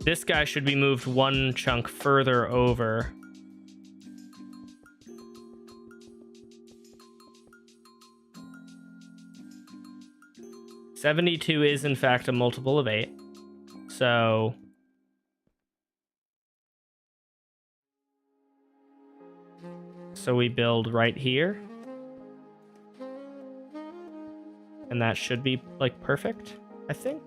this guy should be moved one chunk further over. $72 is in fact a multiple of 8. So we build right here. And that should be like perfect, I think.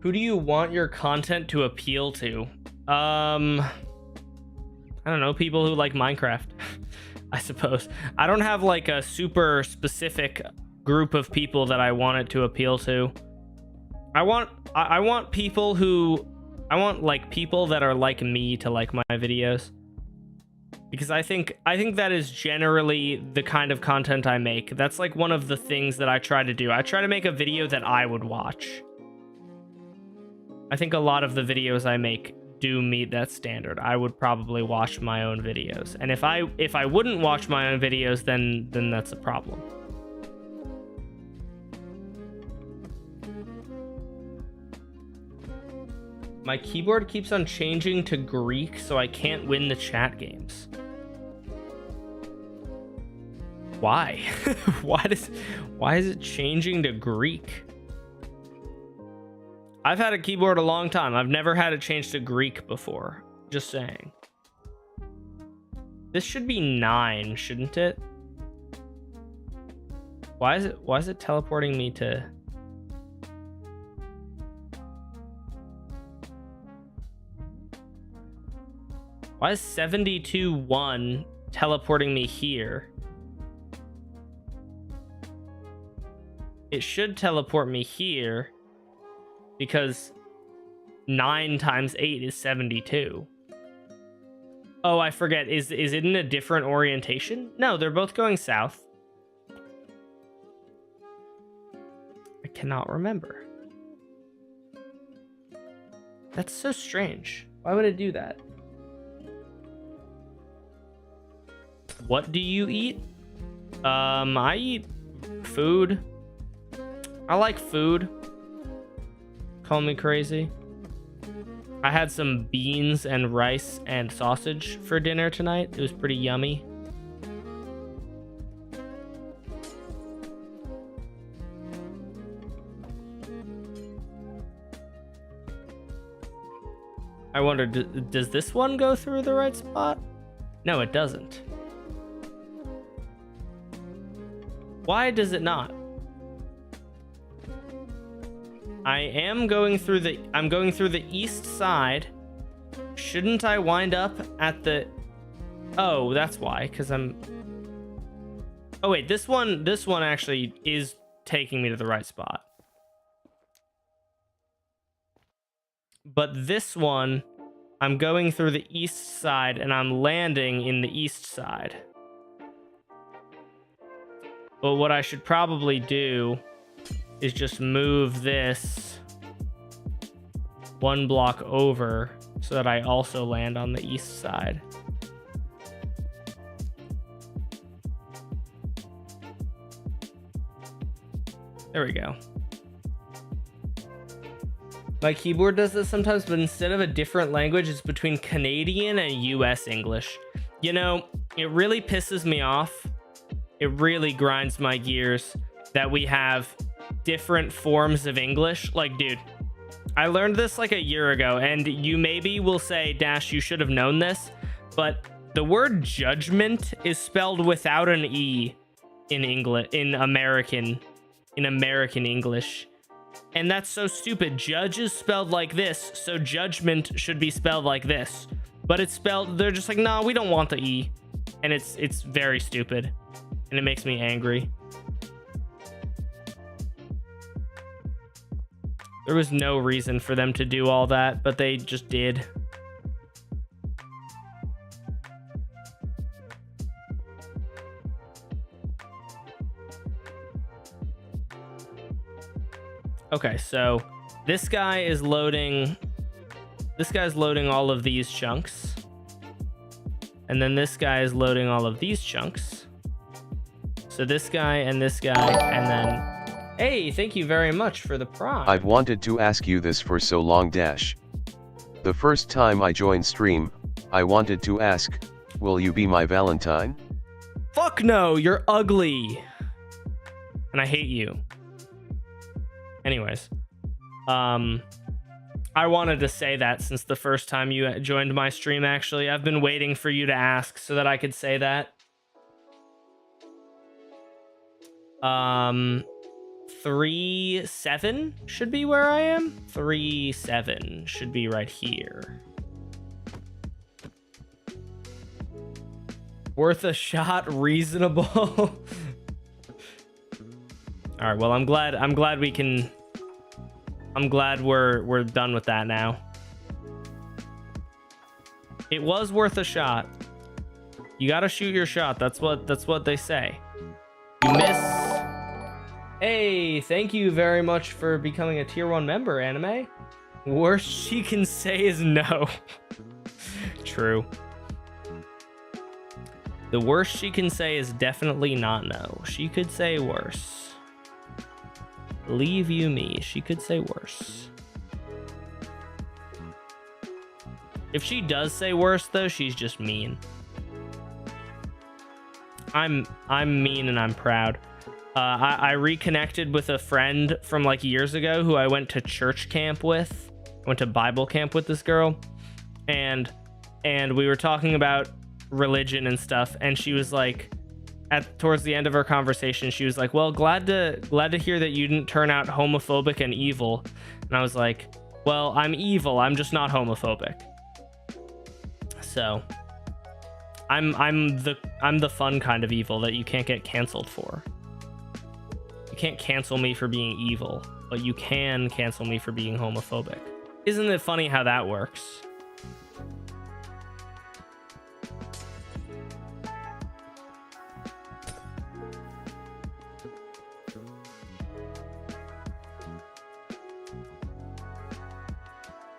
Who do you want your content to appeal to? I don't know, people who like Minecraft, I suppose. I don't have like a super specific group of people that I want it to appeal to. I want people who, I want like people that are like me to like my videos. Because I think that is generally the kind of content I make. That's like one of the things that I try to do. I try to make a video that I would watch. I think a lot of the videos I make do meet that standard. I would probably watch my own videos. And if I wouldn't watch my own videos, then that's a problem. My keyboard keeps on changing to Greek, so I can't win the chat games. Why? Why is it changing to Greek? I've had a keyboard a long time. I've never had it change to Greek before. Just saying. This should be 9, shouldn't it? Why is it teleporting me to... Why is 72.1 teleporting me here? It should teleport me here because 9 times 8 is 72. Oh, I forget. Is it in a different orientation? No, they're both going south. I cannot remember. That's so strange. Why would it do that? What do you eat? I eat food. I like food. Call me crazy. I had some beans and rice and sausage for dinner tonight. It was pretty yummy. I wonder, does this one go through the right spot? No, it doesn't. Why does it not? I'm going through the east side. Shouldn't I wind up at the... Oh, that's why, because I'm... Oh wait, this one actually is taking me to the right spot. But this one, I'm going through the east side and I'm landing in the east side. But what I should probably do is just move this 1 block over so that I also land on the east side. There we go. My keyboard does this sometimes, but instead of a different language, it's between Canadian and US English. You know, it really pisses me off. It really grinds my gears that we have different forms of English. Like, dude, I learned this like a year ago, and you maybe will say, Dash, you should have known this, but the word judgment is spelled without an E in English, in American English. And that's so stupid. Judge is spelled like this, so judgment should be spelled like this. But it's spelled, they're just like, no, we don't want the E. And it's very stupid. And it makes me angry. There was no reason for them to do all that, but they just did. Okay, so this guy is loading. This guy's loading all of these chunks. And then this guy is loading all of these chunks. So this guy and this guy, and then... Hey, thank you very much for the prime. I've wanted to ask you this for so long dash. The first time I joined stream, I wanted to ask, will you be my Valentine? Fuck no, you're ugly. And I hate you. Anyways. I wanted to say that since the first time you joined my stream, actually. I've been waiting for you to ask so that I could say that. 3-7 should be where I am. 3-7 should be right here. Worth a shot, reasonable. All right, well, I'm glad we can... I'm glad we're done with that now. It was worth a shot. You gotta shoot your shot. That's what they say. You miss. Hey, thank you very much for becoming a tier 1 member, Anime. Worst she can say is no. True. The worst she can say is definitely not no. She could say worse. Leave you me. She could say worse. If she does say worse, though, she's just mean. I'm mean and I'm proud. I reconnected with a friend from like years ago who I went to church camp with. I went to Bible camp with this girl, and we were talking about religion and stuff, and she was like, towards the end of our conversation, she was like, well, glad to hear that you didn't turn out homophobic and evil. And I was like, well, I'm evil, I'm just not homophobic. So I'm the fun kind of evil that you can't get canceled for. You can't cancel me for being evil, but you can cancel me for being homophobic. Isn't it funny how that works?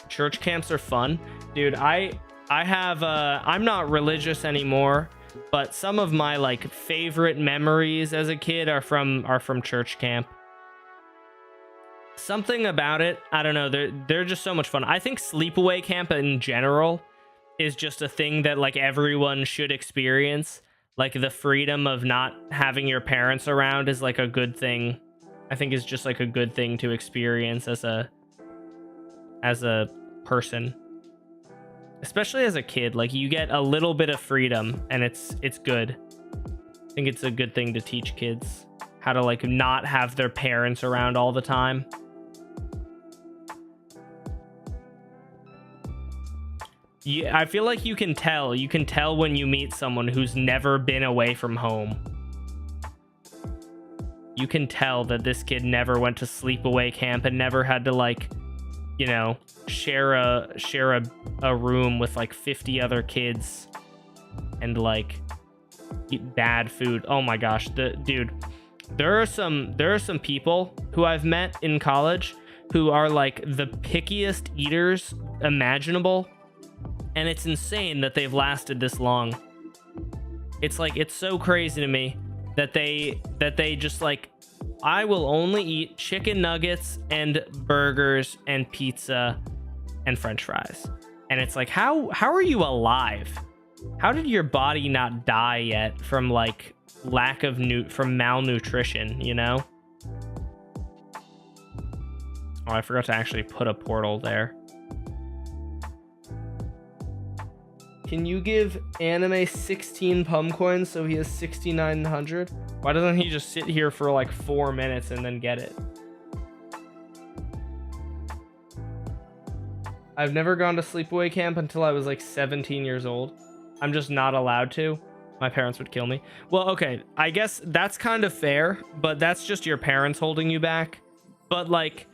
Church camps are fun, dude. I have I'm not religious anymore, but some of my like favorite memories as a kid are from church camp. Something about it, I don't know, they're just so much fun. I think sleepaway camp in general is just a thing that like everyone should experience. Like the freedom of not having your parents around is like a good thing. I think is just like a good thing to experience as a person, especially as a kid. Like you get a little bit of freedom and it's good. I think it's a good thing to teach kids how to like not have their parents around all the time. Yeah, I feel like you can tell when you meet someone who's never been away from home. You can tell that this kid never went to sleepaway camp and never had to like, you know, share a room with like 50 other kids and like eat bad food. Oh my gosh, dude, there are some people who I've met in college who are like the pickiest eaters imaginable, and it's insane that they've lasted this long. It's like, it's so crazy to me that they just like, I will only eat chicken nuggets and burgers and pizza and french fries. And it's like, how are you alive? How did your body not die yet from like lack of from malnutrition, you know? Oh, I forgot to actually put a portal there. Can you give Anime 16 pum coins so he has 6,900? Why doesn't he just sit here for like 4 minutes and then get it? I've never gone to sleepaway camp until I was like 17 years old. I'm just not allowed to. My parents would kill me. Well, okay, I guess that's kind of fair, but that's just your parents holding you back. But like,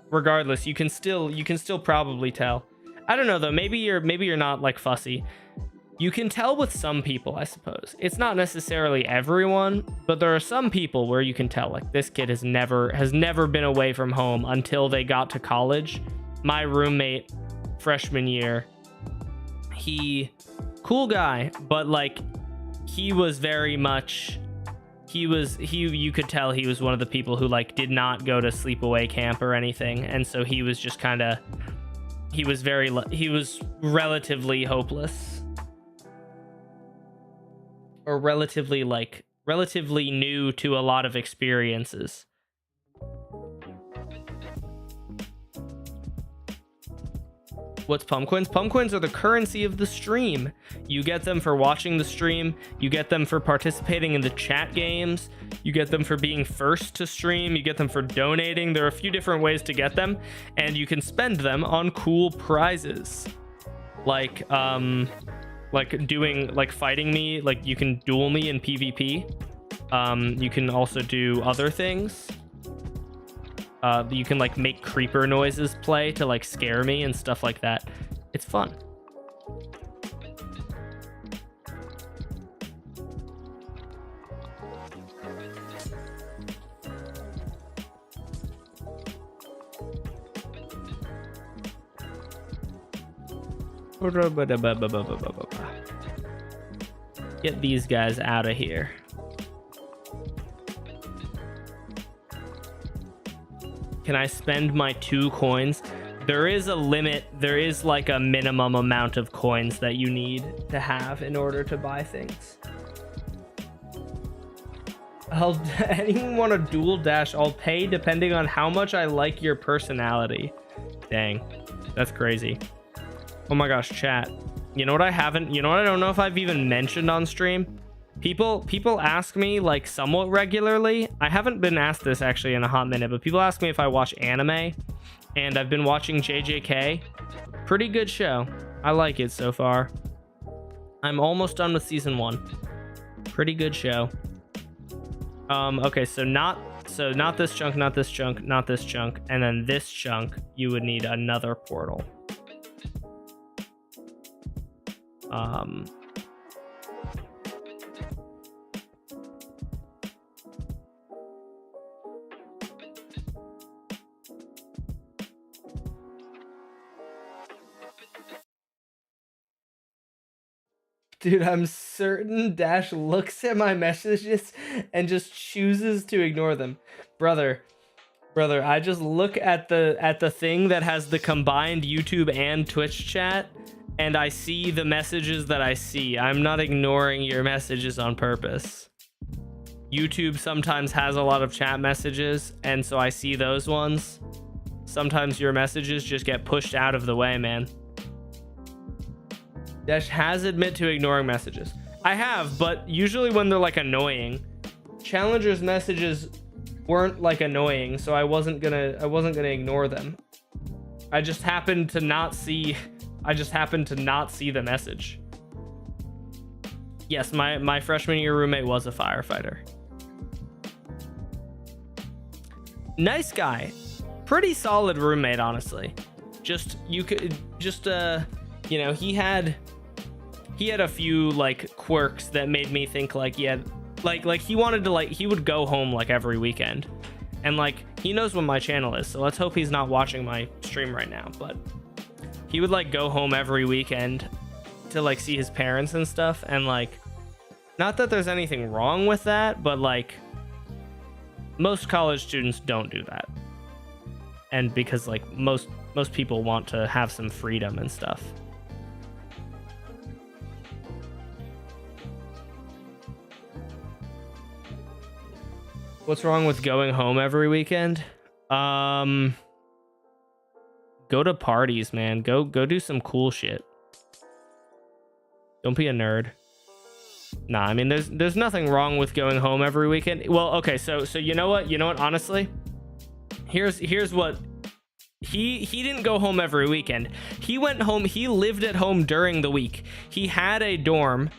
regardless, you can still probably tell. I don't know though. Maybe you're not like fussy. You can tell with some people, I suppose. It's not necessarily everyone, but there are some people where you can tell, like, this kid has never been away from home until they got to college. My roommate freshman year, cool guy, but like he was very much you could tell he was one of the people who like did not go to sleepaway camp or anything, and so he was just kind of he was relatively hopeless, or relatively new to a lot of experiences. What's pumpkins? Pumpkins are the currency of the stream. You get them for watching the stream. You get them for participating in the chat games. You get them for being first to stream. You get them for donating. There are a few different ways to get them, and you can spend them on cool prizes. Like fighting me. Like you can duel me in PvP. You can also do other things. You can like make creeper noises play to like scare me and stuff like that. It's fun. Get these guys out of here. Can I spend my 2 coins? There is a limit. There is like a minimum amount of coins that you need to have in order to buy things. Anyone want a dual dash? I'll pay depending on how much I like your personality. Dang, that's crazy. Oh my gosh, chat. You know what I don't know if I've even mentioned on stream? People ask me like somewhat regularly. I haven't been asked this actually in a hot minute, but people ask me if I watch anime, and I've been watching JJK. Pretty good show. I like it so far. I'm almost done with season 1. Pretty good show. Okay, so not this chunk, not this chunk, not this chunk, and then this chunk, you would need another portal. Dude, I'm certain Dash looks at my messages and just chooses to ignore them. Brother, I just look at the thing that has the combined YouTube and Twitch chat, and I see the messages that I see. I'm not ignoring your messages on purpose. YouTube sometimes has a lot of chat messages, and so I see those ones. Sometimes your messages just get pushed out of the way, man. Dash has admitted to ignoring messages. I have, but usually when they're like annoying. Challenger's messages weren't like annoying, so I wasn't gonna ignore them. I just happened to not see the message. Yes, my freshman year roommate was a firefighter. Nice guy. Pretty solid roommate, honestly. You know, he had a few like quirks that made me think like he had like he wanted to he would go home like every weekend, and like he knows what my channel is, so let's hope he's not watching my stream right now, but he would like go home every weekend to like see his parents and stuff, and like not that there's anything wrong with that, but like most college students don't do that, and because like most people want to have some freedom and stuff. What's wrong with going home every weekend? Go to parties, man. Go do some cool shit. Don't be a nerd. Nah, I mean there's nothing wrong with going home every weekend. Well, okay, so you know what? Honestly, here's what he didn't go home every weekend. He went home, he lived at home during the week. He had a dorm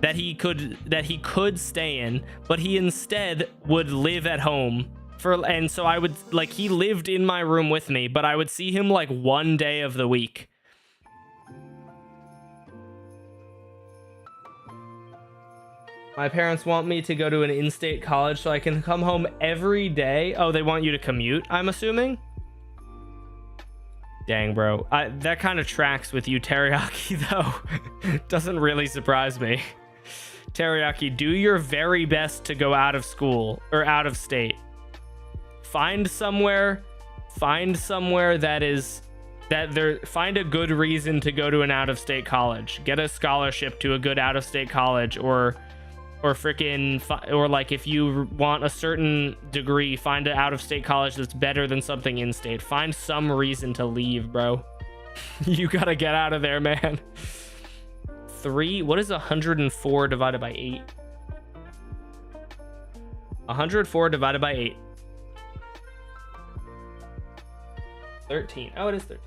that he could stay in, but he instead would live at home and so I would like, he lived in my room with me, but I would see him like one day of the week. My parents want me to go to an in-state college so I can come home every day. Oh, they want you to commute, I'm assuming? Dang, bro. That kind of tracks with you, Teriyaki, though. Doesn't really surprise me. Teriyaki, do your very best to go out of school or out of state. Find somewhere find a good reason to go to an out-of-state college. Get a scholarship to a good out-of-state college, or like if you want a certain degree, find an out-of-state college that's better than something in-state. Find some reason to leave, bro. You gotta get out of there, man. 3, what is 104 divided by 8? 104 divided by 8. 13. Oh, it is 13.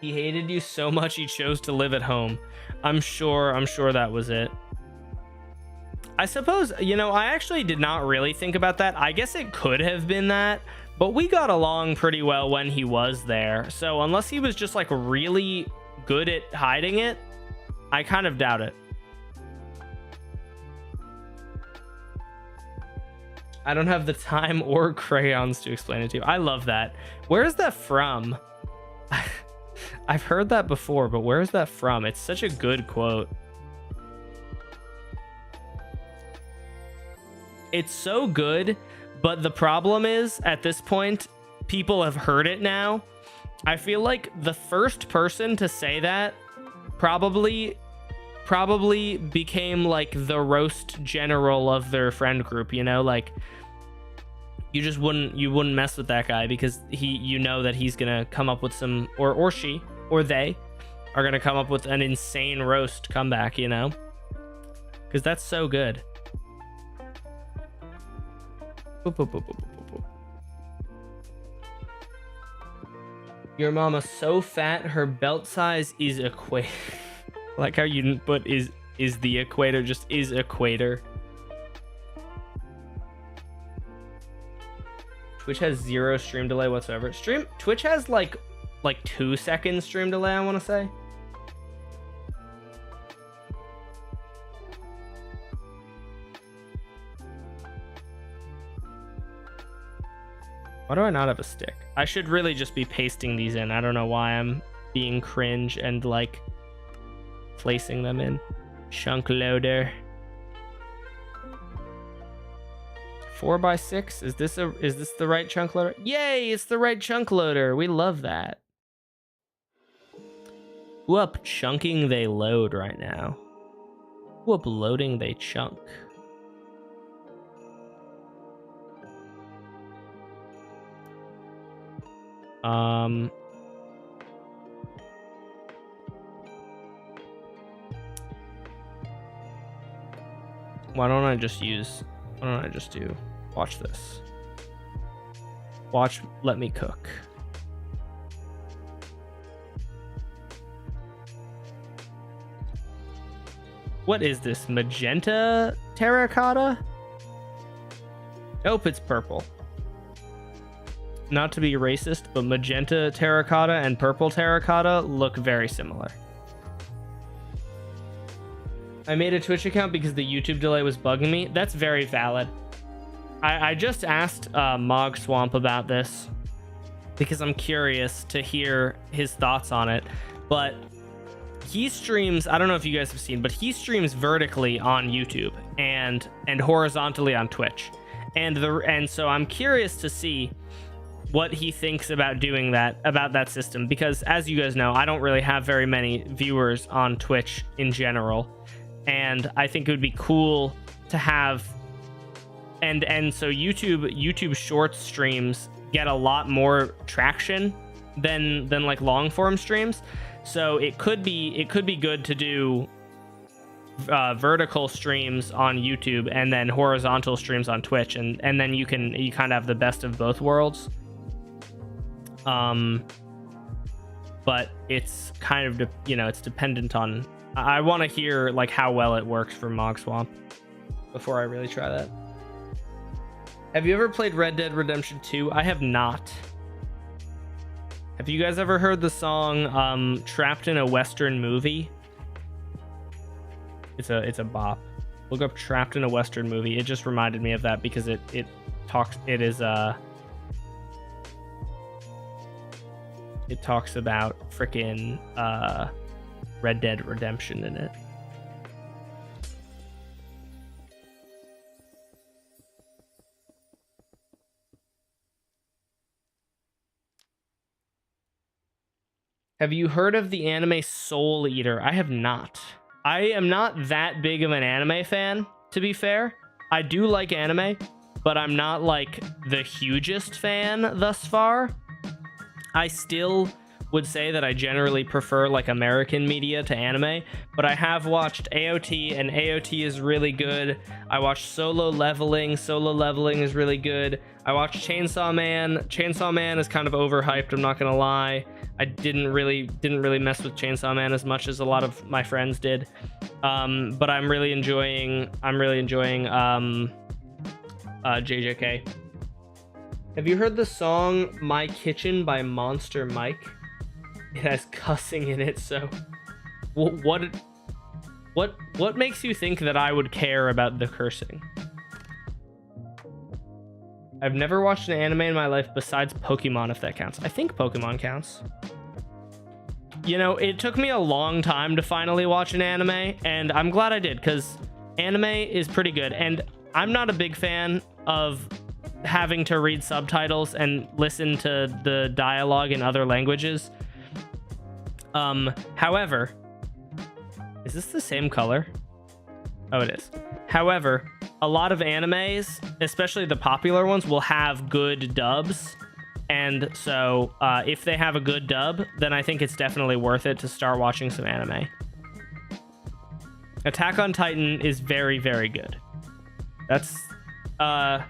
He hated you so much he chose to live at home. I'm sure that was it. I suppose, you know, I actually did not really think about that. I guess it could have been that, but we got along pretty well when he was there. So unless he was just like really good at hiding it, I kind of doubt it. I don't have the time or crayons to explain it to you. I love that. Where is that from? I've heard that before, but where is that from? It's such a good quote. It's so good, but the problem is, at this point, people have heard it now. I feel like the first person to say that probably became like the roast general of their friend group, you know? Like, you wouldn't mess with that guy because you know that he's gonna come up with some, or she or they are gonna come up with an insane roast comeback, you know, because that's so good. Boop, boop, boop, boop, boop, boop. Your mama's so fat her belt size is equator. Like how you didn't put is the equator, just is equator. Twitch has 0 stream delay whatsoever. Twitch has like 2 seconds stream delay, I want to say. Why do I not have a stick? I should really just be pasting these in. I don't know why I'm being cringe and like placing them in. Chunk loader. 4x6. Is this the right chunk loader? Yay, it's the right chunk loader. We love that. Who up chunking they load right now? Who up loading they chunk? Why don't I just do, watch this. Watch, let me cook. What is this, magenta terracotta? Nope, it's purple. Not to be racist, but magenta terracotta and purple terracotta look very similar. I made a Twitch account because the YouTube delay was bugging me. That's very valid. I just asked Mog Swamp about this because I'm curious to hear his thoughts on it. But he streams, I don't know if you guys have seen, but he streams vertically on YouTube and horizontally on Twitch. And so I'm curious to see what he thinks about doing that, about that system, because as you guys know, I don't really have very many viewers on Twitch in general. And I think it would be cool to have, and so YouTube short streams get a lot more traction than like long form streams. So it could be good to do vertical streams on YouTube and then horizontal streams on Twitch, and then you kind of have the best of both worlds. But it's kind of, it's dependent on. I want to hear like how well it works for Mog Swamp before I really try that. Have you ever played Red Dead Redemption 2? I have not. Have you guys ever heard the song Trapped in a Western Movie? It's a bop. Look up Trapped in a Western Movie. It just reminded me of that because it talks about frickin' Red Dead Redemption in it. Have you heard of the anime Soul Eater? I have not. I am not that big of an anime fan, to be fair. I do like anime, but I'm not like the hugest fan thus far. I still would say that I generally prefer like American media to anime, but I have watched AOT, and AOT is really good. I watched Solo Leveling. Solo Leveling is really good. I watched Chainsaw Man. Chainsaw Man is kind of overhyped, I'm not gonna lie. I didn't really mess with Chainsaw Man as much as a lot of my friends did. But I'm really enjoying JJK. Have you heard the song My Kitchen by Monster Mike? It has cussing in it, so what makes you think that I would care about the cursing? I've never watched an anime in my life besides Pokemon, if that counts. I think Pokemon counts. You know, it took me a long time to finally watch an anime, and I'm glad I did, because anime is pretty good. And I'm not a big fan of having to read subtitles and listen to the dialogue in other languages. However, is this the same color? Oh, it is. However, a lot of animes, especially the popular ones, will have good dubs. And so if they have a good dub, then I think it's definitely worth it to start watching some anime. Attack on Titan is very, very good. That's a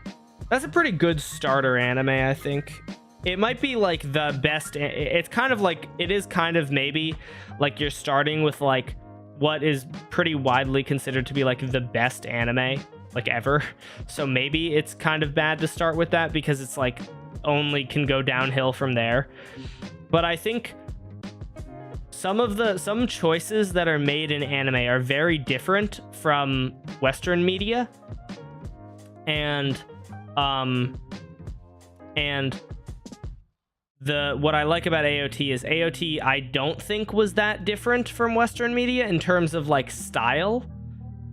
pretty good starter anime, I think. It might be like the best. It's kind of like, it is kind of maybe like you're starting with like what is pretty widely considered to be like the best anime like ever. So maybe it's kind of bad to start with that because it's like only can go downhill from there. But I think some choices that are made in anime are very different from Western media. And what I like about AOT is AOT I don't think was that different from Western media in terms of like style.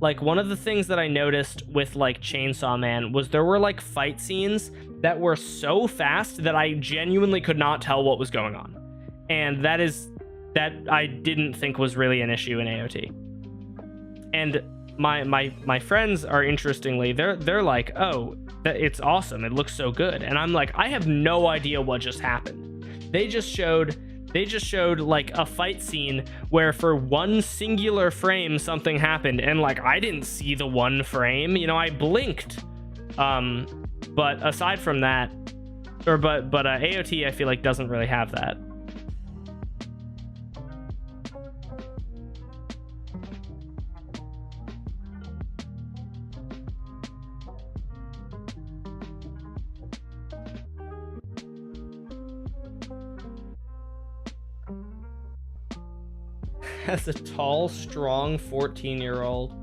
Like one of the things that I noticed with like Chainsaw Man was there were like fight scenes that were so fast that I genuinely could not tell what was going on. And that I didn't think was really an issue in AOT. And my friends are interestingly, they're like, oh, it's awesome, it looks so good. And I'm like, I have no idea what just happened. They just showed like a fight scene where for one singular frame something happened, and like I didn't see the one frame, you know, I blinked. But aside from that, but AOT I feel like doesn't really have that. As a tall, strong 14-year-old.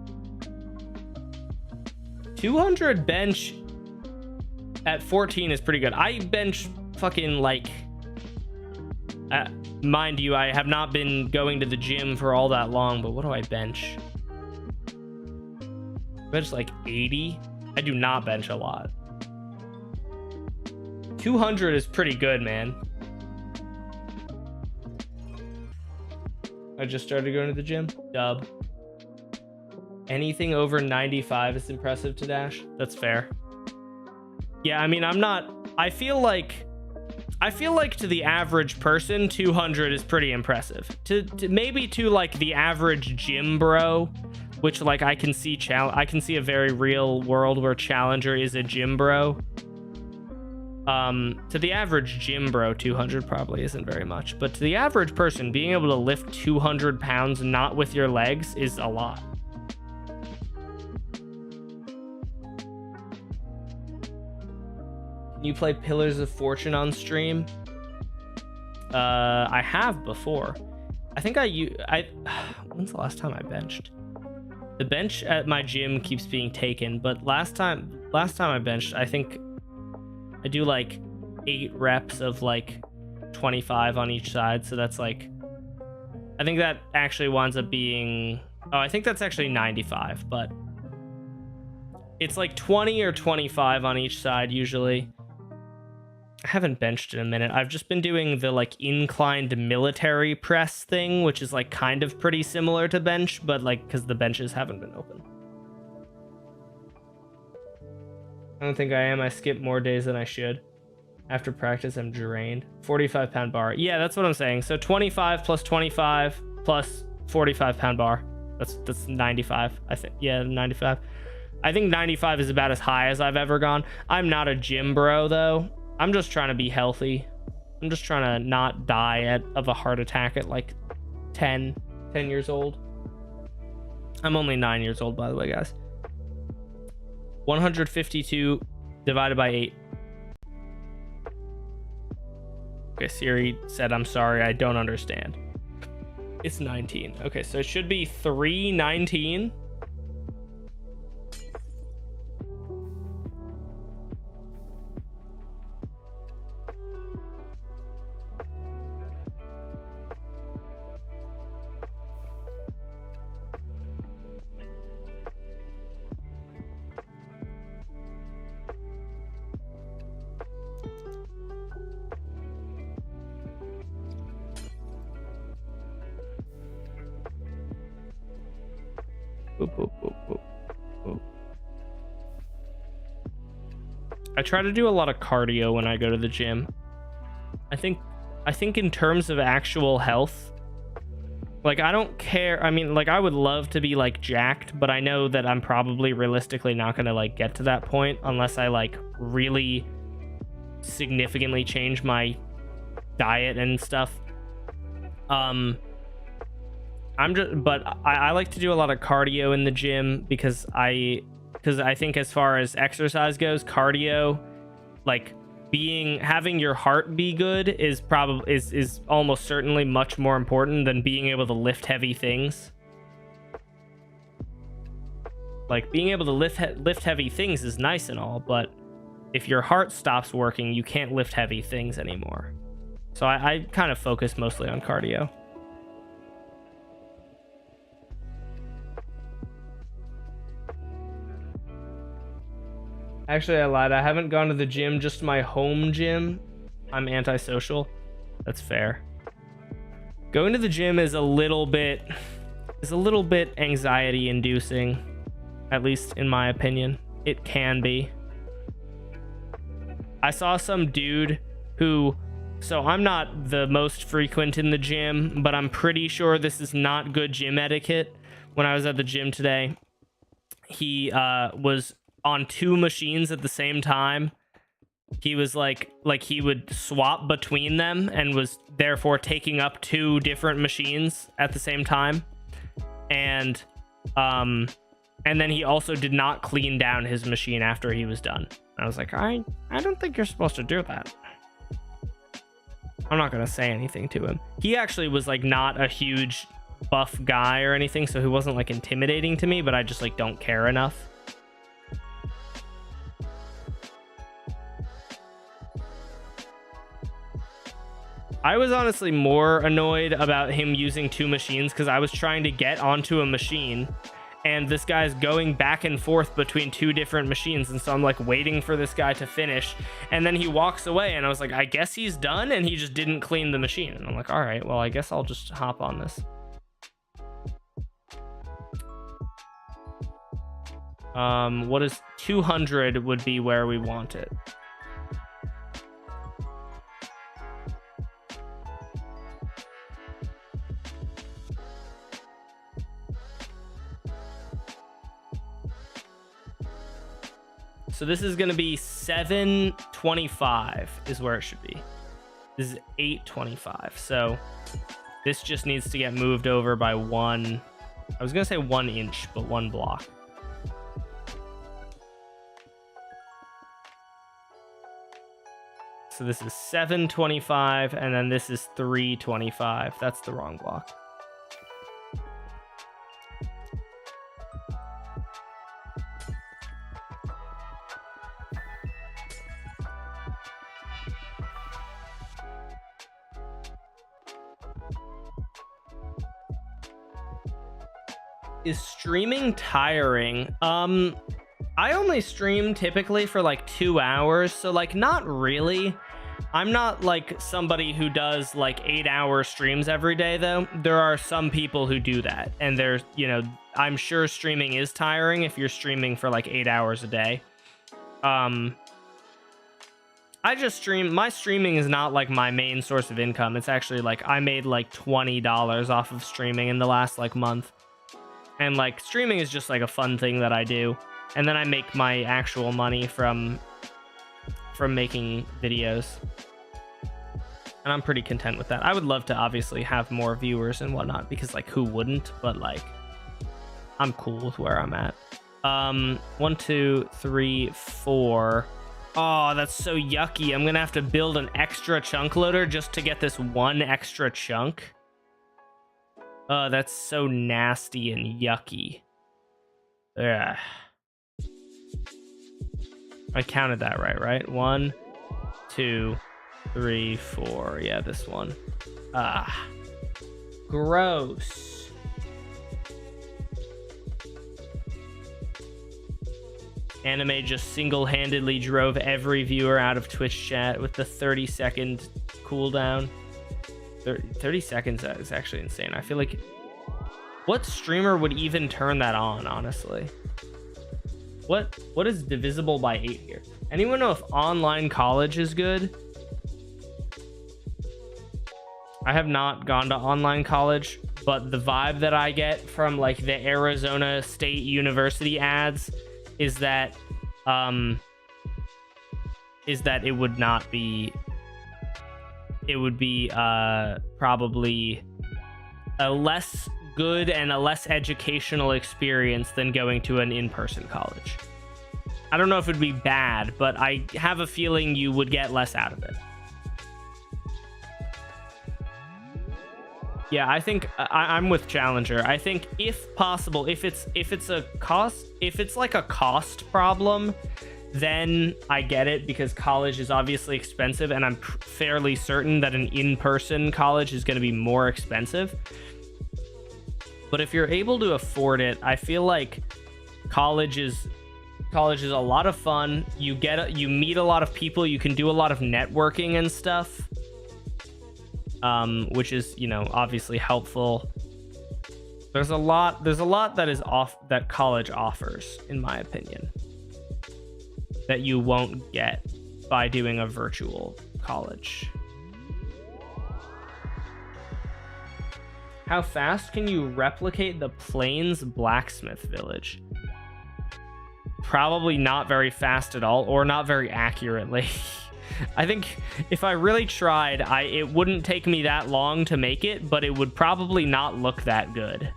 200 bench at 14 is pretty good. I bench fucking like... mind you, I have not been going to the gym for all that long, but what do I bench? I bench like 80? I do not bench a lot. 200 is pretty good, man. I just started going to the gym. Dub. Anything over 95 is impressive to Dash. That's fair. Yeah, I mean, I feel like to the average person, 200 is pretty impressive. To maybe to like the average gym bro, which like I can see a very real world where Challenger is a gym bro. To the average gym bro, 200 probably isn't very much, but to the average person, being able to lift 200 pounds not with your legs is a lot. Can you play Pillars of Fortune on stream? I have before. I think when's the last time I benched? The bench at my gym keeps being taken, but last time I benched, I think I do like 8 reps of like 25 on each side. So that's like, I think that actually winds up being, oh, I think that's actually 95, but it's like 20 or 25 on each side usually. I haven't benched in a minute. I've just been doing the like inclined military press thing, which is like kind of pretty similar to bench, but like because the benches haven't been open. I don't think I am. I skip more days than I should. After practice, I'm drained. 45-pound bar. Yeah, that's what I'm saying. So 25 plus 25 plus 45-pound bar. That's 95. I think. Yeah, 95. I think 95 is about as high as I've ever gone. I'm not a gym bro though. I'm just trying to be healthy. I'm just trying to not die of a heart attack at like 10 years old. I'm only 9 years old, by the way, guys. 152 divided by 8. Okay, Siri said, I'm sorry, I don't understand. It's 19. Okay, so it should be 319. I try to do a lot of cardio when I go to the gym. I think in terms of actual health, like I don't care. I mean, like I would love to be like jacked, but I know that I'm probably realistically not going to like get to that point unless I like really significantly change my diet and stuff. But I like to do a lot of cardio in the gym because I think as far as exercise goes, cardio, like having your heart be good is almost certainly much more important than being able to lift heavy things. Like being able to lift heavy things is nice and all, but if your heart stops working, you can't lift heavy things anymore. So I kind of focus mostly on cardio. Actually, I lied. I haven't gone to the gym, just my home gym. I'm antisocial. That's fair. Going to the gym is a little bit anxiety inducing, at least in my opinion. It can be. I saw some dude who, so I'm not the most frequent in the gym, but I'm pretty sure this is not good gym etiquette. When I was at the gym today, he was on 2 machines at the same time. He was like he would swap between them and was therefore taking up 2 different machines at the same time. And then he also did not clean down his machine after he was done. I was like, I don't think you're supposed to do that. I'm not gonna say anything to him. He actually was like not a huge buff guy or anything, so he wasn't like intimidating to me, but I just like don't care enough. I was honestly more annoyed about him using 2 machines because I was trying to get onto a machine and this guy's going back and forth between 2 different machines, and so I'm like waiting for this guy to finish, and then he walks away and I was like, I guess he's done, and he just didn't clean the machine. And I'm like, all right, well, I guess I'll just hop on this. What is 200 would be where we want it. So this is going to be 725 is where it should be. This is 825. So this just needs to get moved over by 1. I was going to say 1 inch, but 1 block. So this is 725, and then this is 325. That's the wrong block. Is streaming tiring? I only stream typically for like 2 hours, so like not really. I'm not like somebody who does like 8-hour streams every day though. There are some people who do that, and there's, you know, I'm sure streaming is tiring if you're streaming for like 8 hours a day. I just stream. My streaming is not like my main source of income. It's actually like I made like $20 off of streaming in the last like month. And like streaming is just like a fun thing that I do. And then I make my actual money from making videos. And I'm pretty content with that. I would love to obviously have more viewers and whatnot, because like who wouldn't? But like I'm cool with where I'm at. 1, 2, 3, 4. Oh, that's so yucky. I'm gonna have to build an extra chunk loader just to get this one extra chunk. Oh, that's so nasty and yucky. Ugh. I counted that right? 1, 2, 3, 4. Yeah, this one. Ah. Gross. Anime just single-handedly drove every viewer out of Twitch chat with the 30-second cooldown. 30 seconds is actually insane. I feel like what streamer would even turn that on, honestly? What is divisible by 8 here? Anyone know if online college is good? I have not gone to online college, but the vibe that I get from like the Arizona State University ads is that it would not be. It would be probably a less good and a less educational experience than going to an in-person college. I don't know if it would be bad, but I have a feeling you would get less out of it. Yeah, I think I'm with Challenger. I think if possible, if it's like a cost problem, then I get it, because college is obviously expensive, and I'm fairly certain that an in-person college is going to be more expensive. But if you're able to afford it, I feel like college is a lot of fun. You meet a lot of people, you can do a lot of networking and stuff, which is, you know, obviously helpful. There's a lot that college offers, in my opinion, that you won't get by doing a virtual college. How fast can you replicate the Plains blacksmith village? Probably not very fast at all, or not very accurately. I think if I really tried, it wouldn't take me that long to make it, but it would probably not look that good.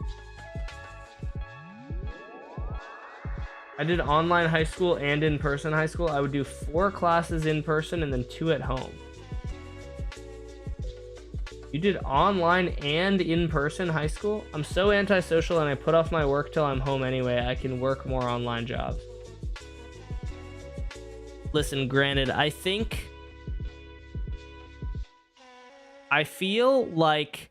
I did online high school and in-person high school. I would do 4 classes in person and then 2 at home. You did online and in-person high school? I'm so antisocial and I put off my work till I'm home anyway. I can work more online jobs. Listen, granted, I feel like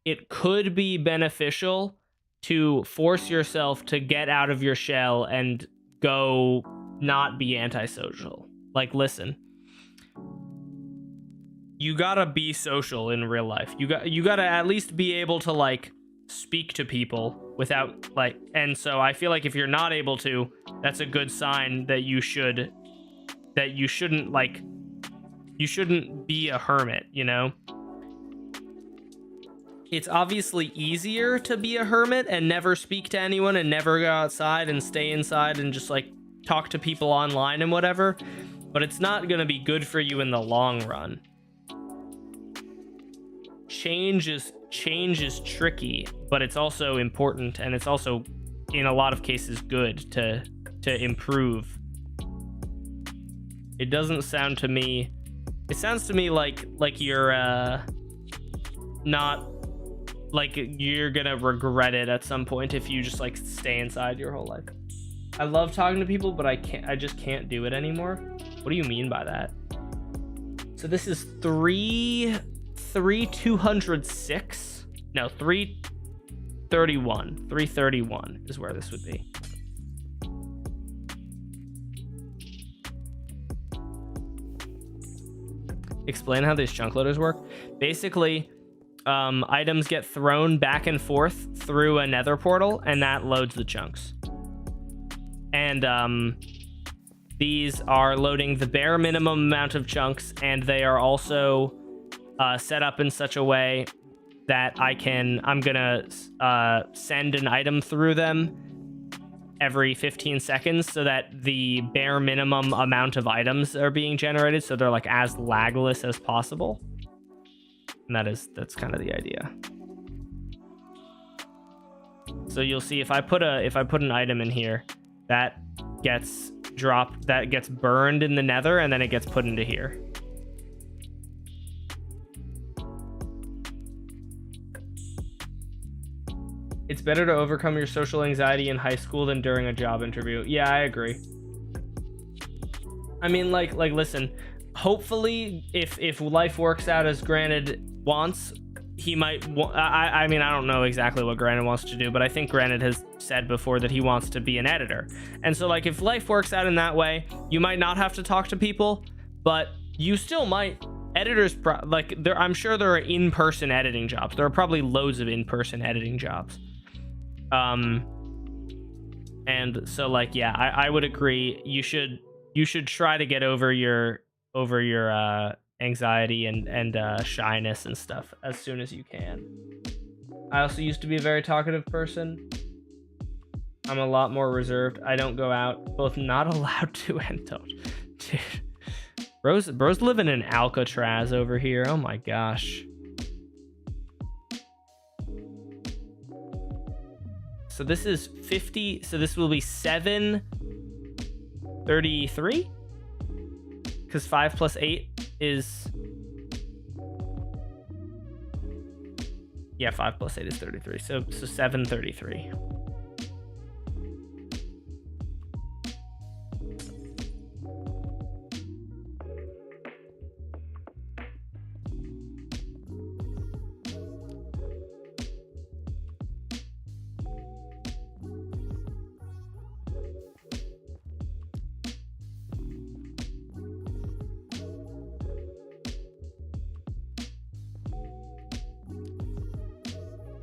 it could be beneficial to force yourself to get out of your shell and go not be antisocial. Like, listen, you gotta be social in real life. You gotta at least be able to like speak to people without like, and so I feel like if you're not able to, that's a good sign that you shouldn't be a hermit, you know? It's obviously easier to be a hermit and never speak to anyone and never go outside and stay inside and just like talk to people online and whatever, but it's not going to be good for you in the long run. Change is tricky, but it's also important, and it's also in a lot of cases good to improve. It doesn't sound to me, it sounds to me like you're not, like you're gonna regret it at some point if you just like stay inside your whole life. I love talking to people, but I just can't do it anymore. What do you mean by that? So this is 3,206. No, 3 331. 331 is where this would be. Explain how these chunk loaders work. Basically, items get thrown back and forth through a nether portal, and that loads the chunks. And these are loading the bare minimum amount of chunks, and they are also set up in such a way that I'm gonna send an item through them every 15 seconds so that the bare minimum amount of items are being generated, so they're like as lagless as possible. And that's kind of the idea. So you'll see if I put an item in here, that gets dropped, that gets burned in the nether, and then it gets put into here. It's better to overcome your social anxiety in high school than during a job interview. Yeah, I agree. I mean, like listen, hopefully if life works out as Granted wants, he might I mean, I don't know exactly what Granted wants to do, but I think Granted has said before that he wants to be an editor. And so like if life works out in that way, you might not have to talk to people, but you still might. Editors I'm sure there are in-person editing jobs. There are probably loads of in-person editing jobs. And so like, yeah, I would agree. You should try to get over your anxiety and shyness and stuff as soon as you can. I also used to be a very talkative person. I'm a lot more reserved. I don't go out, both not allowed to and don't. Dude, bro's living in Alcatraz over here. Oh my gosh. So this is 50, so this will be 733? Because 5 plus 8 is... Yeah, 5 plus 8 is 33, so 733.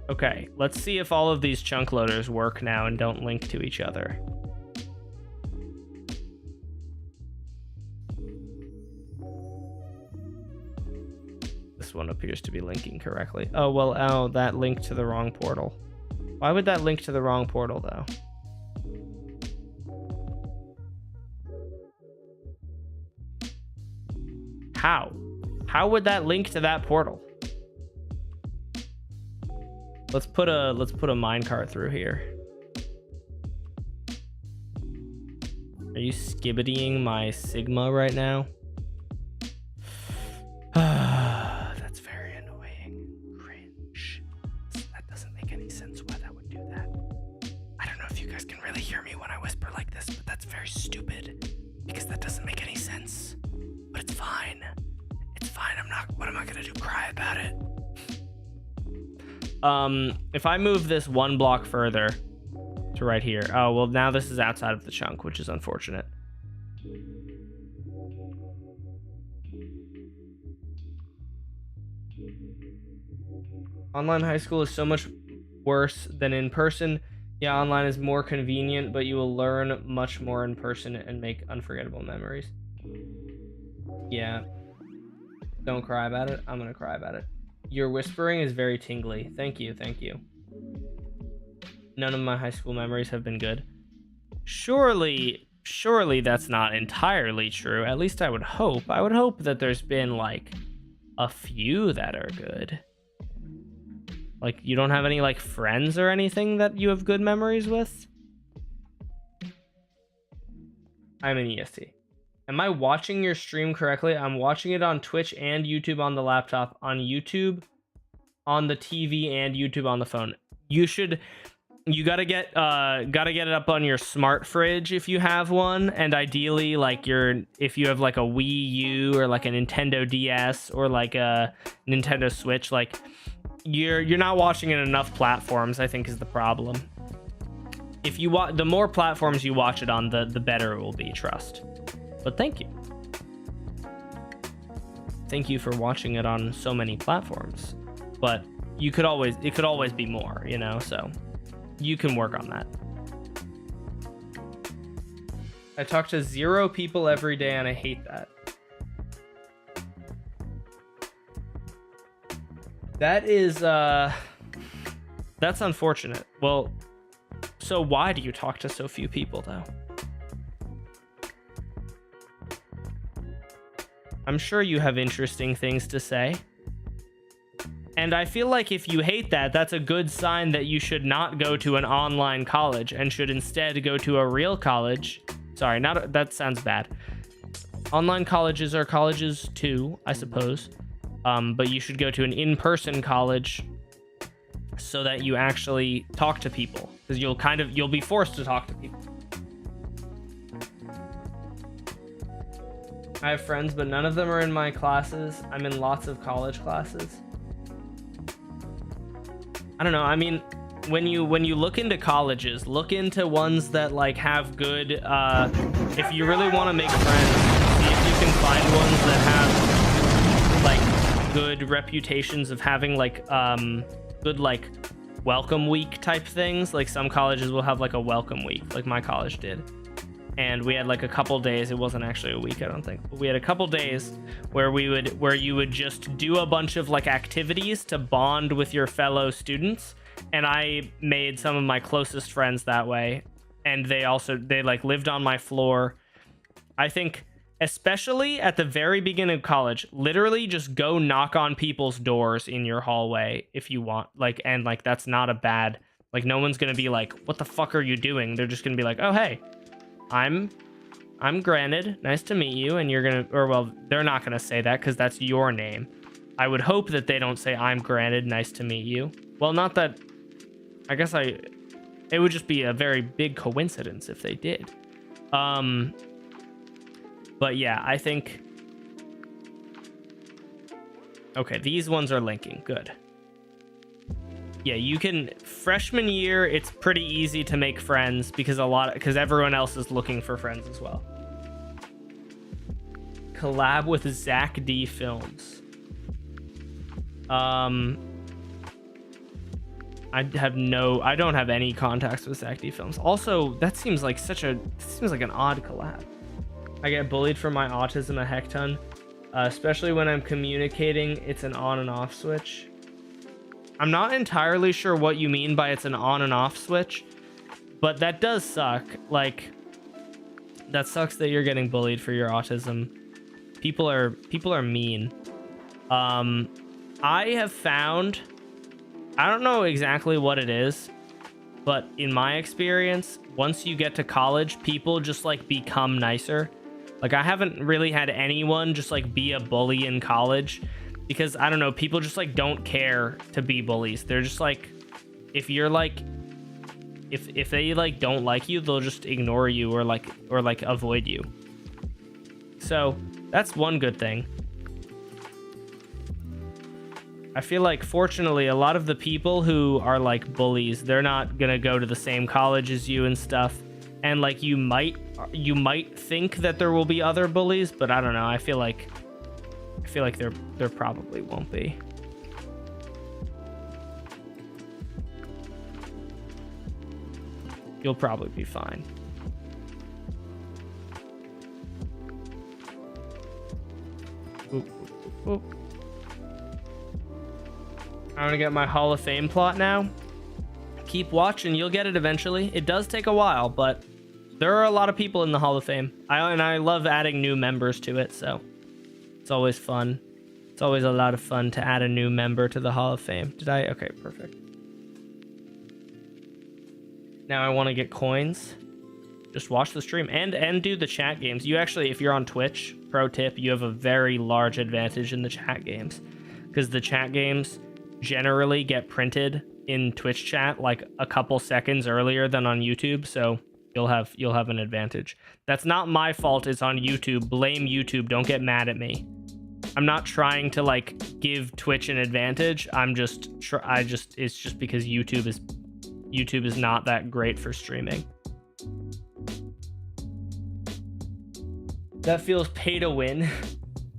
Okay, let's see if all of these chunk loaders work now and don't link to each other. This one appears to be linking correctly. Oh, well, oh, that linked to the wrong portal. Why would that link to the wrong portal, though? How? How would that link to that portal? Let's put a minecart through here. Are you skibbitying my Sigma right now? That's very annoying. Cringe. That doesn't make any sense why that would do that. I don't know if you guys can really hear me when I whisper like this, but that's very stupid because that doesn't make any sense. But it's fine. It's fine. What am I gonna do? Cry about it? If I move this one block further to right here. Oh, well, now this is outside of the chunk, which is unfortunate. Online high school is so much worse than in person. Yeah, online is more convenient, but you will learn much more in person and make unforgettable memories. Yeah. Don't cry about it. I'm gonna cry about it. Your whispering is very tingly. Thank you, thank you. None of my high school memories have been good. Surely that's not entirely true. At least I would hope. I would hope that there's been, like, a few that are good. Like, you don't have any, like, friends or anything that you have good memories with? I'm an EST. Am I watching your stream correctly? I'm watching it on Twitch and YouTube on the laptop, on YouTube, on the TV, and YouTube on the phone. You gotta get it up on your smart fridge if you have one, and ideally, like, if you have like a Wii U or like a Nintendo DS or like a Nintendo Switch, like, you're not watching it enough platforms, I think, is the problem. If you watch, the more platforms you watch it on, the better it will be, trust. But thank you. Thank you for watching it on so many platforms. But it could always be more, you know, so you can work on that. I talk to 0 people every day and I hate that. That is, that's unfortunate. Well, so why do you talk to so few people, though? I'm sure you have interesting things to say. And I feel like if you hate that, that's a good sign that you should not go to an online college and should instead go to a real college. Sorry, that sounds bad. Online colleges are colleges too, I suppose. But you should go to an in-person college so that you actually talk to people, because you'll be forced to talk to people. I have friends, but none of them are in my classes. I'm in lots of college classes. I don't know. I mean, when you look into colleges, look into ones that like have good. If you really want to make friends, see if you can find ones that have like good reputations of having like good like welcome week type things. Like some colleges will have like a welcome week, like my college did. And we had like a couple days. It wasn't actually a week, I don't think. But we had a couple days where you would just do a bunch of like activities to bond with your fellow students. And I made some of my closest friends that way. And they like lived on my floor. I think especially at the very beginning of college, literally just go knock on people's doors in your hallway if you want. Like, and like that's not a bad, like no one's gonna be like, what the fuck are you doing? They're just gonna be like, oh hey, I'm Granted, nice to meet you. And you're gonna, or well, they're not gonna say that because that's your name. I would hope that they don't say I'm Granted, nice to meet you. Well, not that, I guess it would just be a very big coincidence if they did. But yeah, I think, okay, these ones are linking, good. Yeah, you can, freshman year, it's pretty easy to make friends because everyone else is looking for friends as well. Collab with Zach D Films. I don't have any contacts with Zach D Films. Also, that seems like an odd collab. I get bullied for my autism a heck ton, especially when I'm communicating. It's an on and off switch. I'm not entirely sure what you mean by it's an on and off switch, but that does suck. Like, that sucks that you're getting bullied for your autism. People are mean. I have found, I don't know exactly what it is, but in my experience, once you get to college, people just like become nicer. Like, I haven't really had anyone just like be a bully in college. Because, I don't know, people just, like, don't care to be bullies. They're just, like, if you're, like, if they, like, don't like you, they'll just ignore you or avoid you. So, that's one good thing. I feel like, fortunately, a lot of the people who are, like, bullies, they're not gonna go to the same college as you and stuff. And, like, you might think that there will be other bullies, but I don't know. I feel like there probably won't be. You'll probably be fine. Oop, oop, oop. I'm gonna get my Hall of Fame plot now. Keep watching, you'll get it eventually. It does take a while, but there are a lot of people in the Hall of Fame. I love adding new members to it, so it's always fun. It's always a lot of fun to add a new member to the Hall of Fame. Did I? Okay, perfect. Now I want to get coins. Just watch the stream and do the chat games. You actually, if you're on Twitch, pro tip, you have a very large advantage in the chat games. Because the chat games generally get printed in Twitch chat like a couple seconds earlier than on YouTube, so you'll have an advantage. That's not my fault, it's on YouTube. Blame YouTube, don't get mad at me. I'm not trying to like give Twitch an advantage. It's just because YouTube is not that great for streaming. That feels pay to win.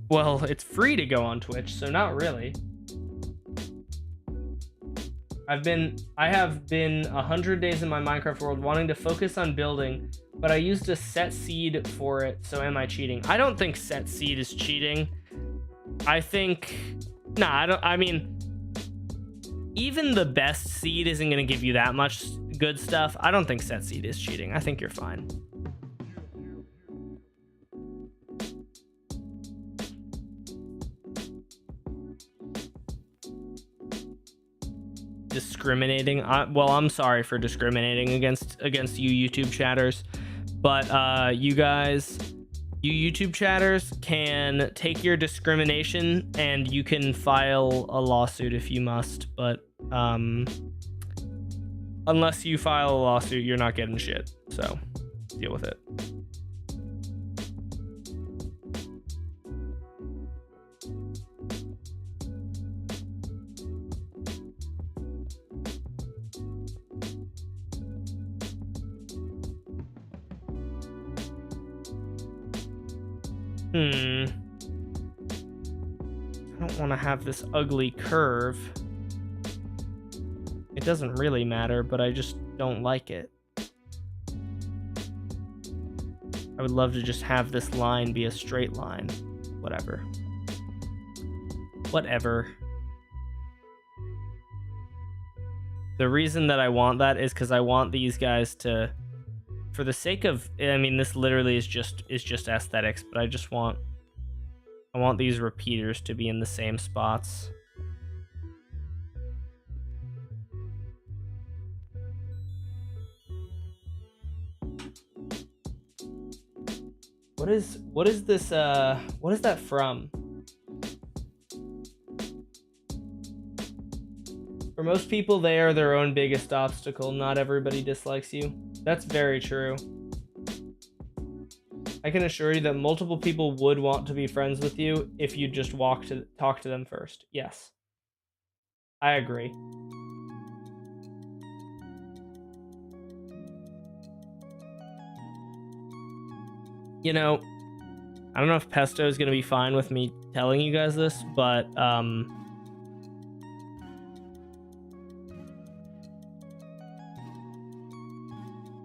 Well, it's free to go on Twitch, so not really. I have been 100 days in my Minecraft world wanting to focus on building, but I used a set seed for it, so am I cheating? I don't think set seed is cheating. I think, I mean, even the best seed isn't going to give you that much good stuff. I don't think set seed is cheating. I think you're fine. Discriminating, well, I'm sorry for discriminating against you YouTube chatters, but you YouTube chatters can take your discrimination and you can file a lawsuit if you must, but unless you file a lawsuit, you're not getting shit, so deal with it. I don't want to have this ugly curve. It doesn't really matter, but I just don't like it. I would love to just have this line be a straight line. Whatever. Whatever. The reason that I want that is because I want these guys to, for the sake of, I mean, this literally is just aesthetics, but I want these repeaters to be in the same spots. What is this, what is that from? For most people, they are their own biggest obstacle. Not everybody dislikes you. That's very true. I can assure you that multiple people would want to be friends with you if you just talk to them first. Yes. I agree. You know, I don't know if Pesto is going to be fine with me telling you guys this, but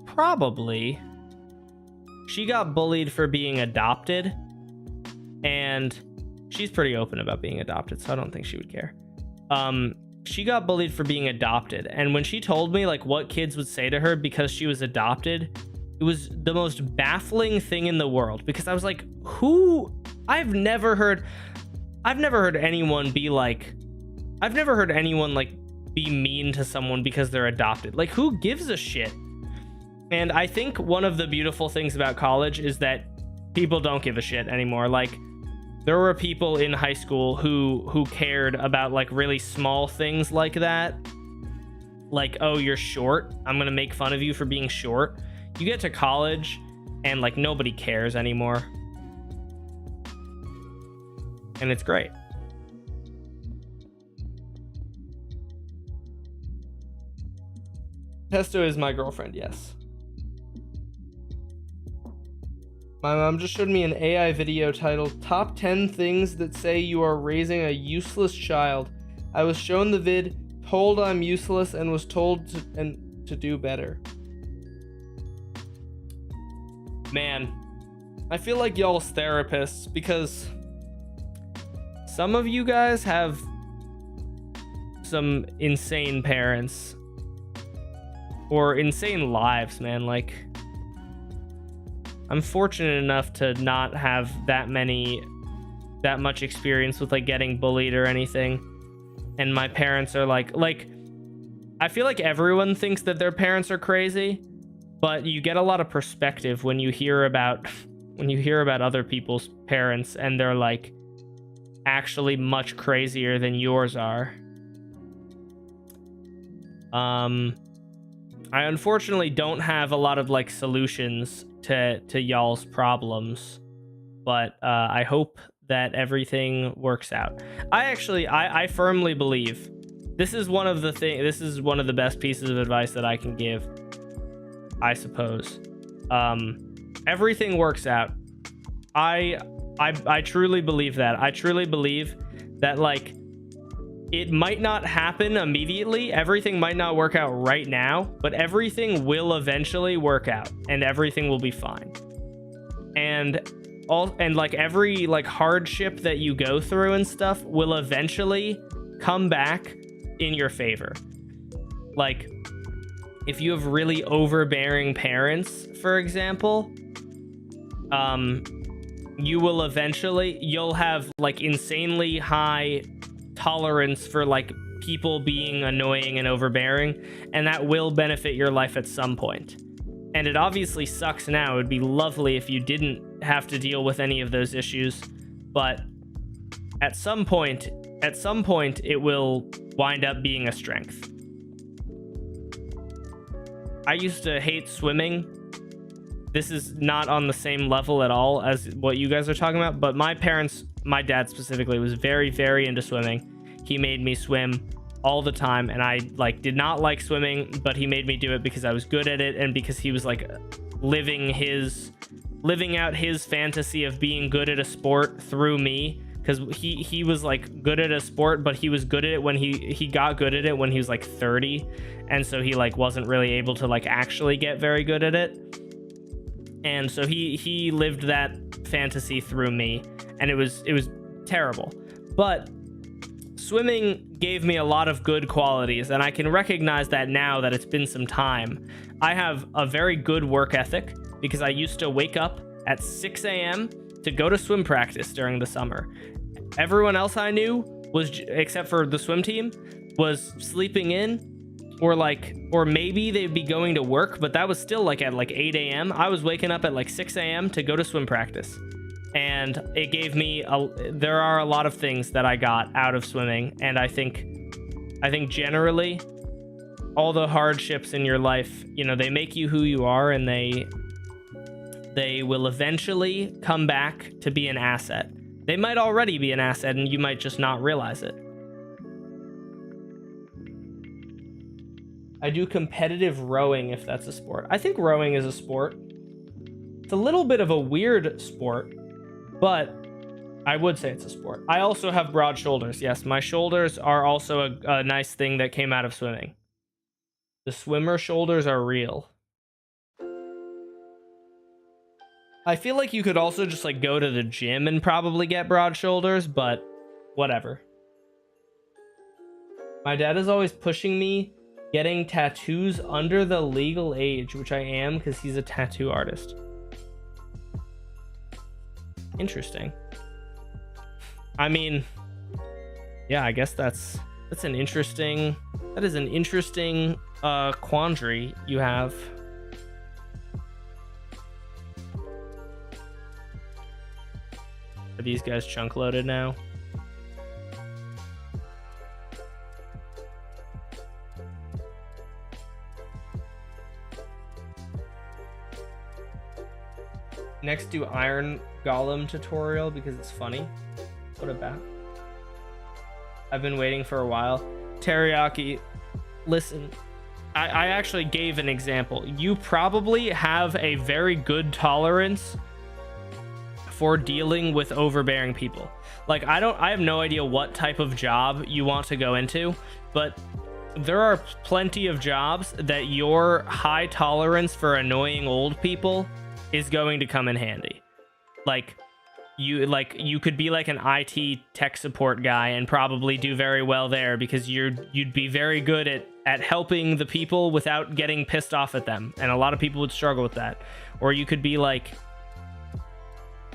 probably she got bullied for being adopted, and she's pretty open about being adopted, so I don't think she would care. She got bullied for being adopted, and when she told me like what kids would say to her because she was adopted, it was the most baffling thing in the world, because I was like, I've never heard anyone be like, be mean to someone because they're adopted. Like, who gives a shit? And I think one of the beautiful things about college is that people don't give a shit anymore. Like, there were people in high school who cared about like really small things like that. Like, oh, you're short, I'm gonna make fun of you for being short. You get to college and like nobody cares anymore. And it's great. Pesto is my girlfriend, yes. My mom just showed me an AI video titled Top 10 Things That Say You Are Raising a Useless Child. I was shown the vid, told I'm useless, and was told to do better. Man, I feel like y'all's therapists, because some of you guys have some insane parents or insane lives, man. Like, I'm fortunate enough to not have that much experience with like getting bullied or anything, and my parents are like I feel like everyone thinks that their parents are crazy, but you get a lot of perspective when you hear about other people's parents, and they're like actually much crazier than yours are. I unfortunately don't have a lot of like solutions to y'all's problems, but I hope that everything works out. I firmly believe this is one of the best pieces of advice that I can give, I suppose. Everything works out. I truly believe that. I truly believe that, like, it might not happen immediately. Everything might not work out right now, but everything will eventually work out and everything will be fine. And like every like hardship that you go through and stuff will eventually come back in your favor. Like, if you have really overbearing parents, for example, you'll have like insanely high tolerance for like people being annoying and overbearing, and that will benefit your life at some point. And it obviously sucks now. It would be lovely if you didn't have to deal with any of those issues, but at some point it will wind up being a strength. I used to hate swimming. This is not on the same level at all as what you guys are talking about, but my dad specifically was very, very into swimming. He made me swim all the time, and I like did not like swimming, but he made me do it because I was good at it and because he was like living out his fantasy of being good at a sport through me, because he was like good at a sport, but he was good at it when he got good at it when he was like 30, and so he like wasn't really able to like actually get very good at it. And so he lived that fantasy through me, and it was terrible. But swimming gave me a lot of good qualities, and I can recognize that now that it's been some time. I have a very good work ethic because I used to wake up at 6 a.m. to go to swim practice during the summer. Everyone else I knew was, except for the swim team, was sleeping in, or maybe they'd be going to work, but that was still like at like 8 a.m. I was waking up at like 6 a.m. to go to swim practice. And it gave me there are a lot of things that I got out of swimming, and I think generally all the hardships in your life, you know, they make you who you are, and they will eventually come back to be an asset. They might already be an asset and you might just not realize it. I do competitive rowing, if that's a sport. I think rowing is a sport. It's a little bit of a weird sport, but I would say it's a sport. I also have broad shoulders. Yes, my shoulders are also a nice thing that came out of swimming. The swimmer shoulders are real. I feel like you could also just like go to the gym and probably get broad shoulders, but whatever. My dad is always pushing me getting tattoos under the legal age, which I am because he's a tattoo artist. Interesting. I mean, yeah, I guess that is an interesting quandary you have. Are these guys chunk loaded now? Next, do Iron Golem tutorial because it's funny. What about? I've been waiting for a while. Teriyaki, listen. I actually gave an example. You probably have a very good tolerance for dealing with overbearing people. Like, I have no idea what type of job you want to go into, but there are plenty of jobs that your high tolerance for annoying old people is going to come in handy. Like you could be like an IT tech support guy and probably do very well there because you'd be very good at helping the people without getting pissed off at them, and a lot of people would struggle with that. Or you could be like,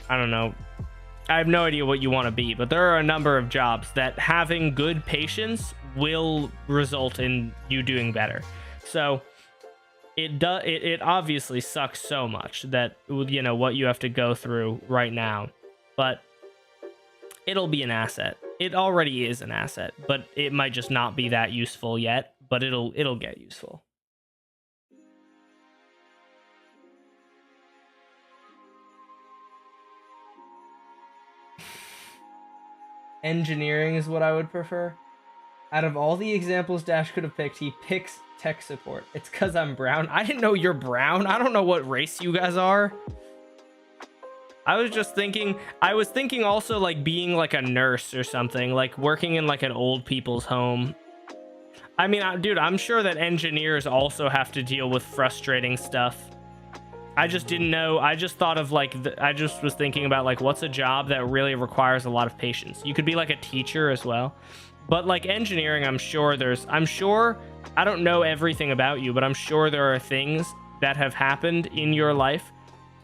I don't know, I have no idea what you want to be, but there are a number of jobs that having good patience will result in you doing better. So it obviously sucks so much that, you know, what you have to go through right now, but it'll be an asset. It already is an asset, but it might just not be that useful yet, but it'll get useful. Engineering is what I would prefer. Out of all the examples Dash could have picked, he picks tech support. It's because I'm brown. I didn't know you're brown. I don't know what race you guys are. I was thinking also like being like a nurse or something, like working in like an old people's home. I mean, dude, I'm sure that engineers also have to deal with frustrating stuff. I just didn't know. I just thought of like, I just was thinking about like, what's a job that really requires a lot of patience? You could be like a teacher as well. But like engineering, I'm sure, I don't know everything about you, but I'm sure there are things that have happened in your life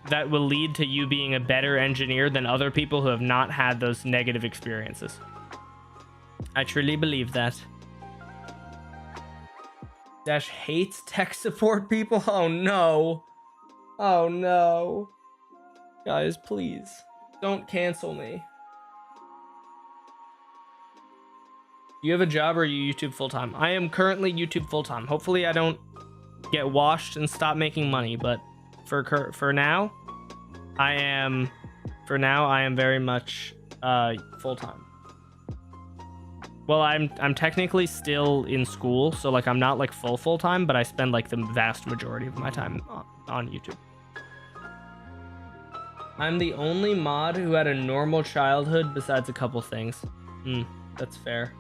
that will lead to you being a better engineer than other people who have not had those negative experiences. I truly believe that. Dash hates tech support people? Oh no. Oh no. Guys, please. Don't cancel me. Do you have a job or are you YouTube full-time? I am currently YouTube full-time. Hopefully I don't get washed and stop making money, but for now, I am very much full-time. Well, I'm technically still in school, so like I'm not like full-time, but I spend like the vast majority of my time on YouTube. I'm the only mod who had a normal childhood besides a couple things. That's fair.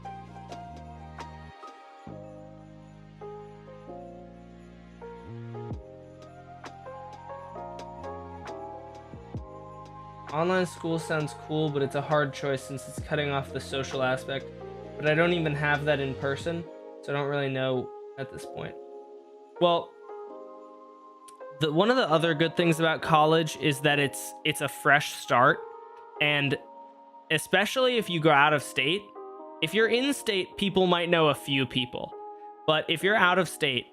Online school sounds cool, but it's a hard choice since it's cutting off the social aspect. But I don't even have that in person, so I don't really know at this point. Well, one of the other good things about college is that it's a fresh start, and especially if you go out of state. If you're in state, people might know a few people, but if you're out of state,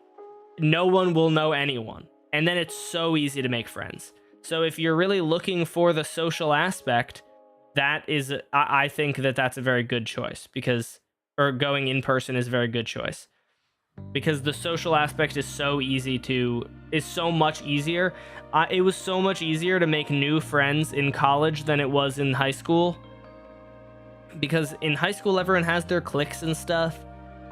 no one will know anyone, and then it's so easy to make friends. So if you're really looking for the social aspect, that is, I think that that's a very good choice, because, or going in person is a very good choice, because the social aspect is so much easier. It was so much easier to make new friends in college than it was in high school, because in high school, everyone has their cliques and stuff.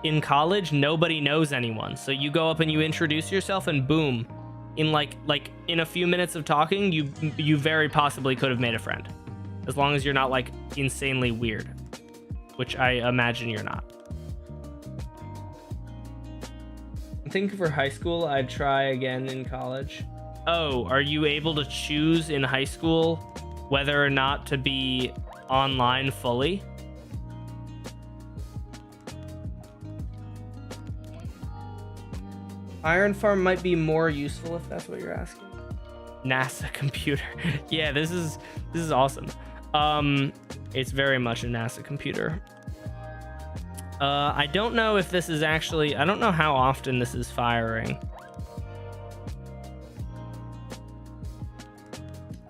In college, nobody knows anyone. So you go up and you introduce yourself and boom, in like in a few minutes of talking, you very possibly could have made a friend, as long as you're not like insanely weird, which I imagine you're not. I think for high school, I'd try again in college. Oh, are you able to choose in high school whether or not to be online fully? Iron Farm might be more useful if that's what you're asking. NASA computer. Yeah, this is awesome. It's very much a NASA computer. I don't know if this is actually, I don't know how often this is firing.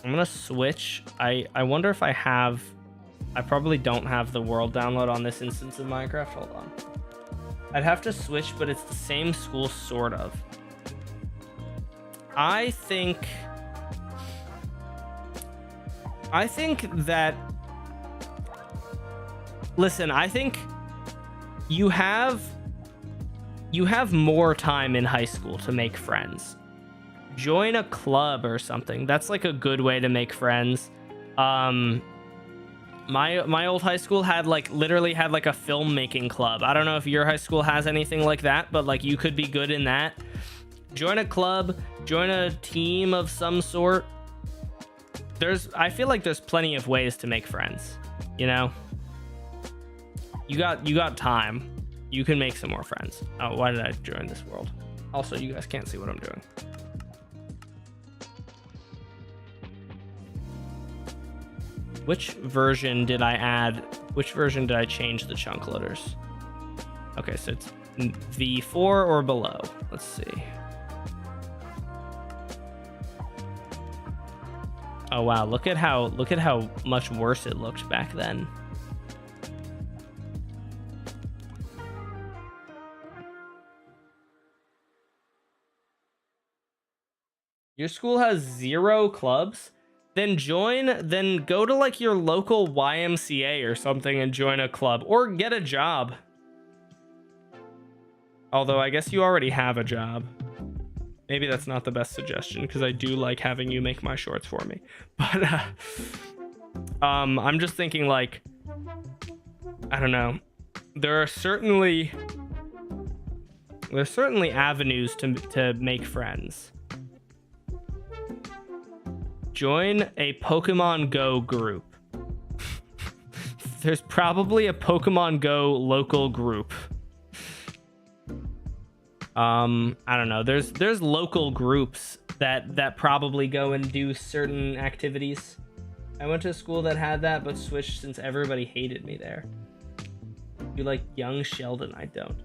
I'm gonna switch. I wonder if I probably don't have the world download on this instance of Minecraft. Hold on. I'd have to switch, but it's the same school, sort of. I think that, listen, I think you have more time in high school to make friends. Join a club or something. That's like a good way to make friends. My old high school had literally had a filmmaking club. I don't know if your high school has anything like that, but like you could be good in that. Join a club, join a team of some sort. I feel like there's plenty of ways to make friends, you know? You got time. You can make some more friends. Oh, why did I join this world? Also, you guys can't see what I'm doing. Which version did I add? Which version did I change the chunk loaders? Okay, so it's V4 or below. Let's see. Oh wow, look at how much worse it looked back then. Your school has 0 clubs? then go to like your local YMCA or something and join a club or get a job. Although I guess you already have a job. Maybe that's not the best suggestion because I do like having you make my shorts for me. But I'm just thinking like, I don't know. There's certainly avenues to make friends. Join a Pokemon Go group. There's probably a Pokemon Go local group. I don't know. There's local groups that probably go and do certain activities. I went to a school that had that, but switched since everybody hated me there. You like young Sheldon? I don't.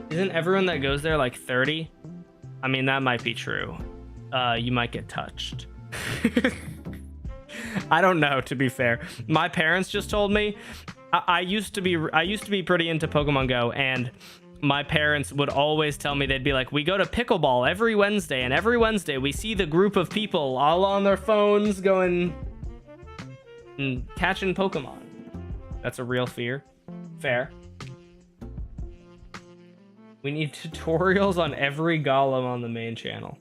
Isn't everyone that goes there like 30? I mean, that might be true. You might get touched. I don't know, to be fair. My parents just told me. I used to be pretty into Pokemon Go, and my parents would always tell me, they'd be like, we go to pickleball every Wednesday, and every Wednesday we see the group of people all on their phones going and catching Pokemon. That's a real fear. Fair. We need tutorials on every golem on the main channel.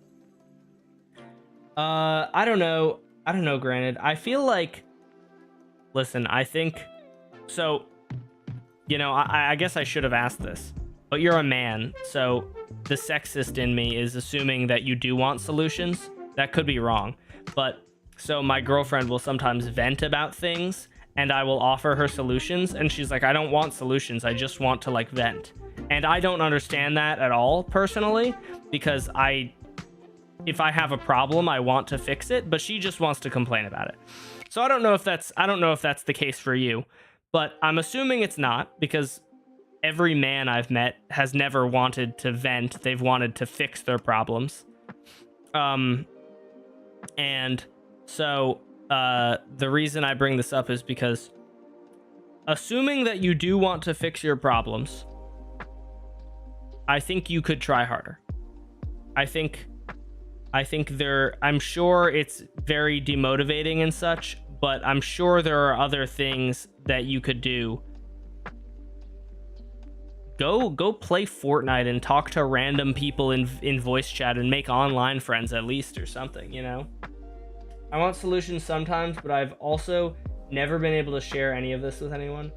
I don't know, granted. I feel like, listen, I think, so, you know, I guess I should have asked this. But you're a man, so the sexist in me is assuming that you do want solutions. That could be wrong. But so my girlfriend will sometimes vent about things, and I will offer her solutions, and she's like, I don't want solutions, I just want to like vent. And I don't understand that at all personally, because if I have a problem, I want to fix it, but she just wants to complain about it. So I don't know if that's the case for you, but I'm assuming it's not, because every man I've met has never wanted to vent. They've wanted to fix their problems. And so the reason I bring this up is because assuming that you do want to fix your problems, I think you could try harder. I'm sure it's very demotivating and such, but I'm sure there are other things that you could do. Go play Fortnite and talk to random people in voice chat and make online friends at least or something, you know? I want solutions sometimes, but I've also never been able to share any of this with anyone.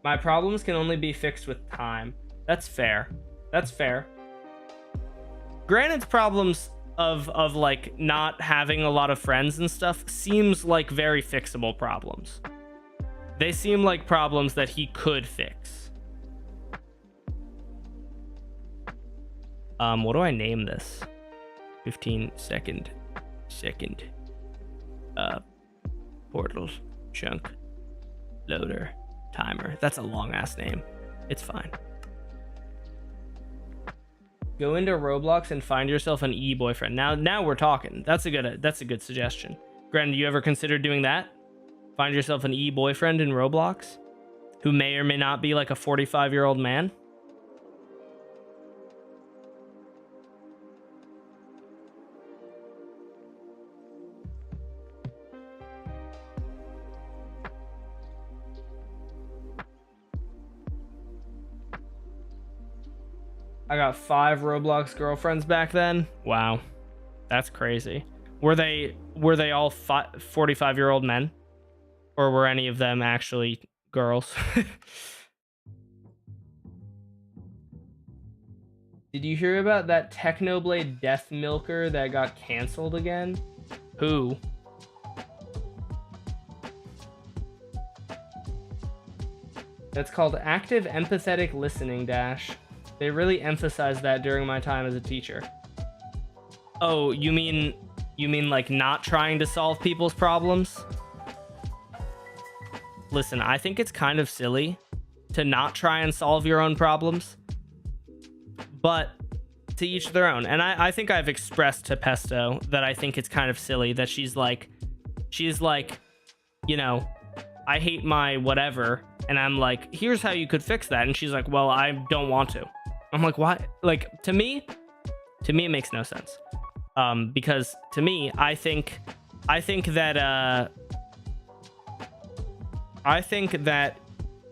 My problems can only be fixed with time. That's fair. That's fair. Granted, problems of like not having a lot of friends and stuff seems like very fixable problems. They seem like problems that he could fix. What do I name this? 15 second portals chunk loader timer. That's a long ass name. It's fine. Go into Roblox and find yourself an e-boyfriend. Now we're talking. That's a good suggestion. Gren, do you ever consider doing that? Find yourself an e-boyfriend in Roblox who may or may not be like a 45-year-old man. I got 5 Roblox girlfriends back then. Wow, that's crazy. Were they all 45-year-old men, or were any of them actually girls? Did you hear about that Technoblade Death Milker that got canceled again? Who? That's called active empathetic listening, Dash. They really emphasized that during my time as a teacher. Oh, you mean like not trying to solve people's problems? Listen, I think it's kind of silly to not try and solve your own problems, but to each their own. And I think I've expressed to Pesto that I think it's kind of silly that she's like, you know, I hate my whatever, and I'm like, here's how you could fix that, and she's like, well, I don't want to. I'm like, why? Like, to me it makes no sense. Because to me, I think I think that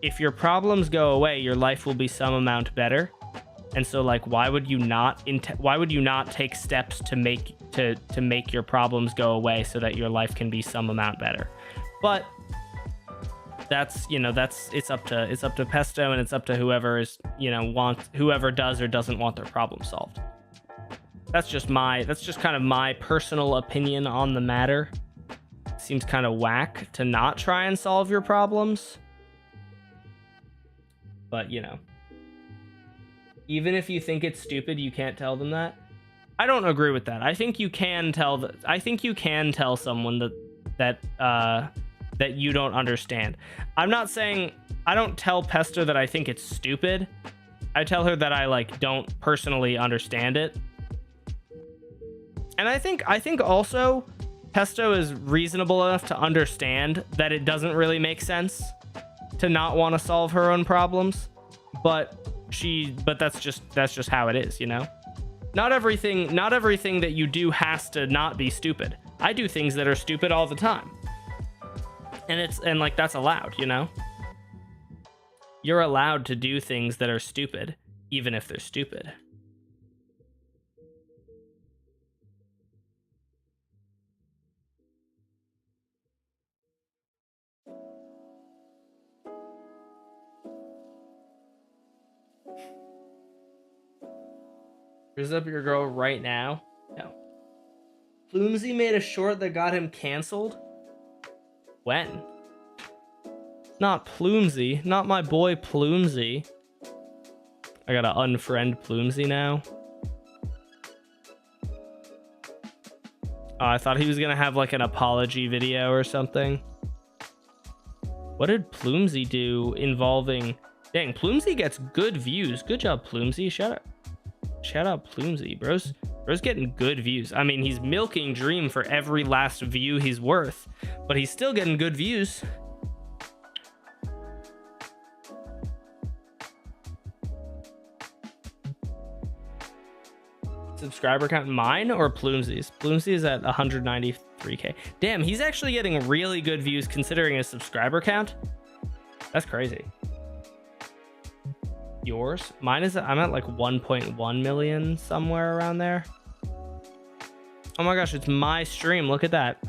if your problems go away, your life will be some amount better. And so, like, why would you not take steps to make your problems go away so that your life can be some amount better? But it's up to Pesto, and it's up to whoever whoever does or doesn't want their problem solved. That's just kind of my personal opinion on the matter. Seems kind of whack to not try and solve your problems. But, even if you think it's stupid, you can't tell them that. I don't agree with that. I think you can tell someone that you don't understand. I'm not saying, I don't tell Pesto that I think it's stupid. I tell her that I don't personally understand it. And I think also Pesto is reasonable enough to understand that it doesn't really make sense to not want to solve her own problems, but that's just how it is, Not everything that you do has to not be stupid. I do things that are stupid all the time. And that's allowed, You're allowed to do things that are stupid, even if they're stupid. Raise up your girl right now? No. Plumsy made a short that got him canceled? When? Not Plumsy. Not my boy Plumsy. I gotta unfriend Plumsy now. Oh, I thought he was gonna have an apology video or something. What did Plumsy do involving... Dang, Plumsy gets good views. Good job, Plumsy. Shout out Plumsy. Bro's getting good views. I mean, he's milking Dream for every last view he's worth, but he's still getting good views. Subscriber count, mine or Plumsy's? Plumsy is at 193k. Damn, he's actually getting really good views considering his subscriber count. That's crazy. Yours? Mine is, I'm at 1.1 million, somewhere around there. Oh my gosh, it's my stream. Look at that.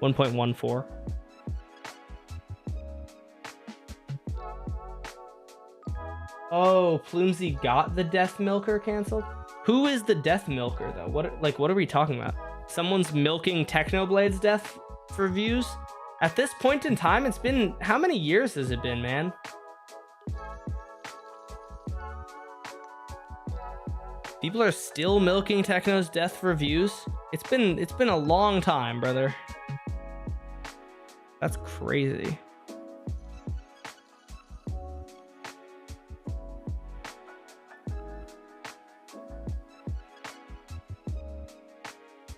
1.14. Oh, Plumsy got the Death Milker canceled? Who is the Death Milker though? What are we talking about? Someone's milking Technoblade's death for views? At this point in time, it's been, how many years has it been, man? People are still milking Techno's death for views. It's been a long time, brother. That's crazy.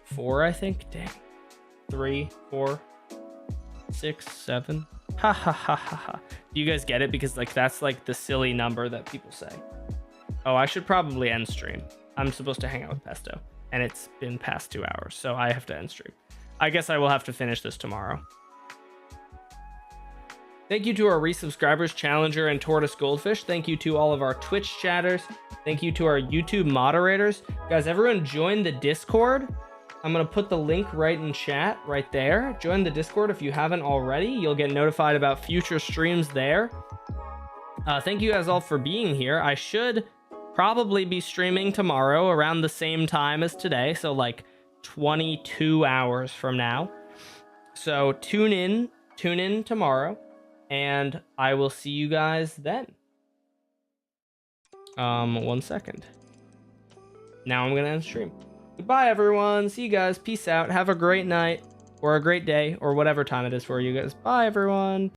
Four, I think. Dang. 3, 4, 6, 7. Ha ha ha ha ha. Do you guys get it? Because that's the silly number that people say. Oh, I should probably end stream. I'm supposed to hang out with Pesto, and it's been past 2 hours, so I have to end stream. I guess I will have to finish this tomorrow. Thank you to our resubscribers, Challenger and Tortoise Goldfish. Thank you to all of our Twitch chatters. Thank you to our YouTube moderators. Guys, everyone join the Discord. I'm going to put the link right in chat, right there. Join the Discord if you haven't already. You'll get notified about future streams there. Thank you guys all for being here. I should probably be streaming tomorrow around the same time as today, so 22 hours from now. So tune in tomorrow, and I will see you guys then. 1 second. Now I'm gonna end stream. Goodbye, everyone. See you guys. Peace out. Have a great night, or a great day, or whatever time it is for you guys. Bye, everyone.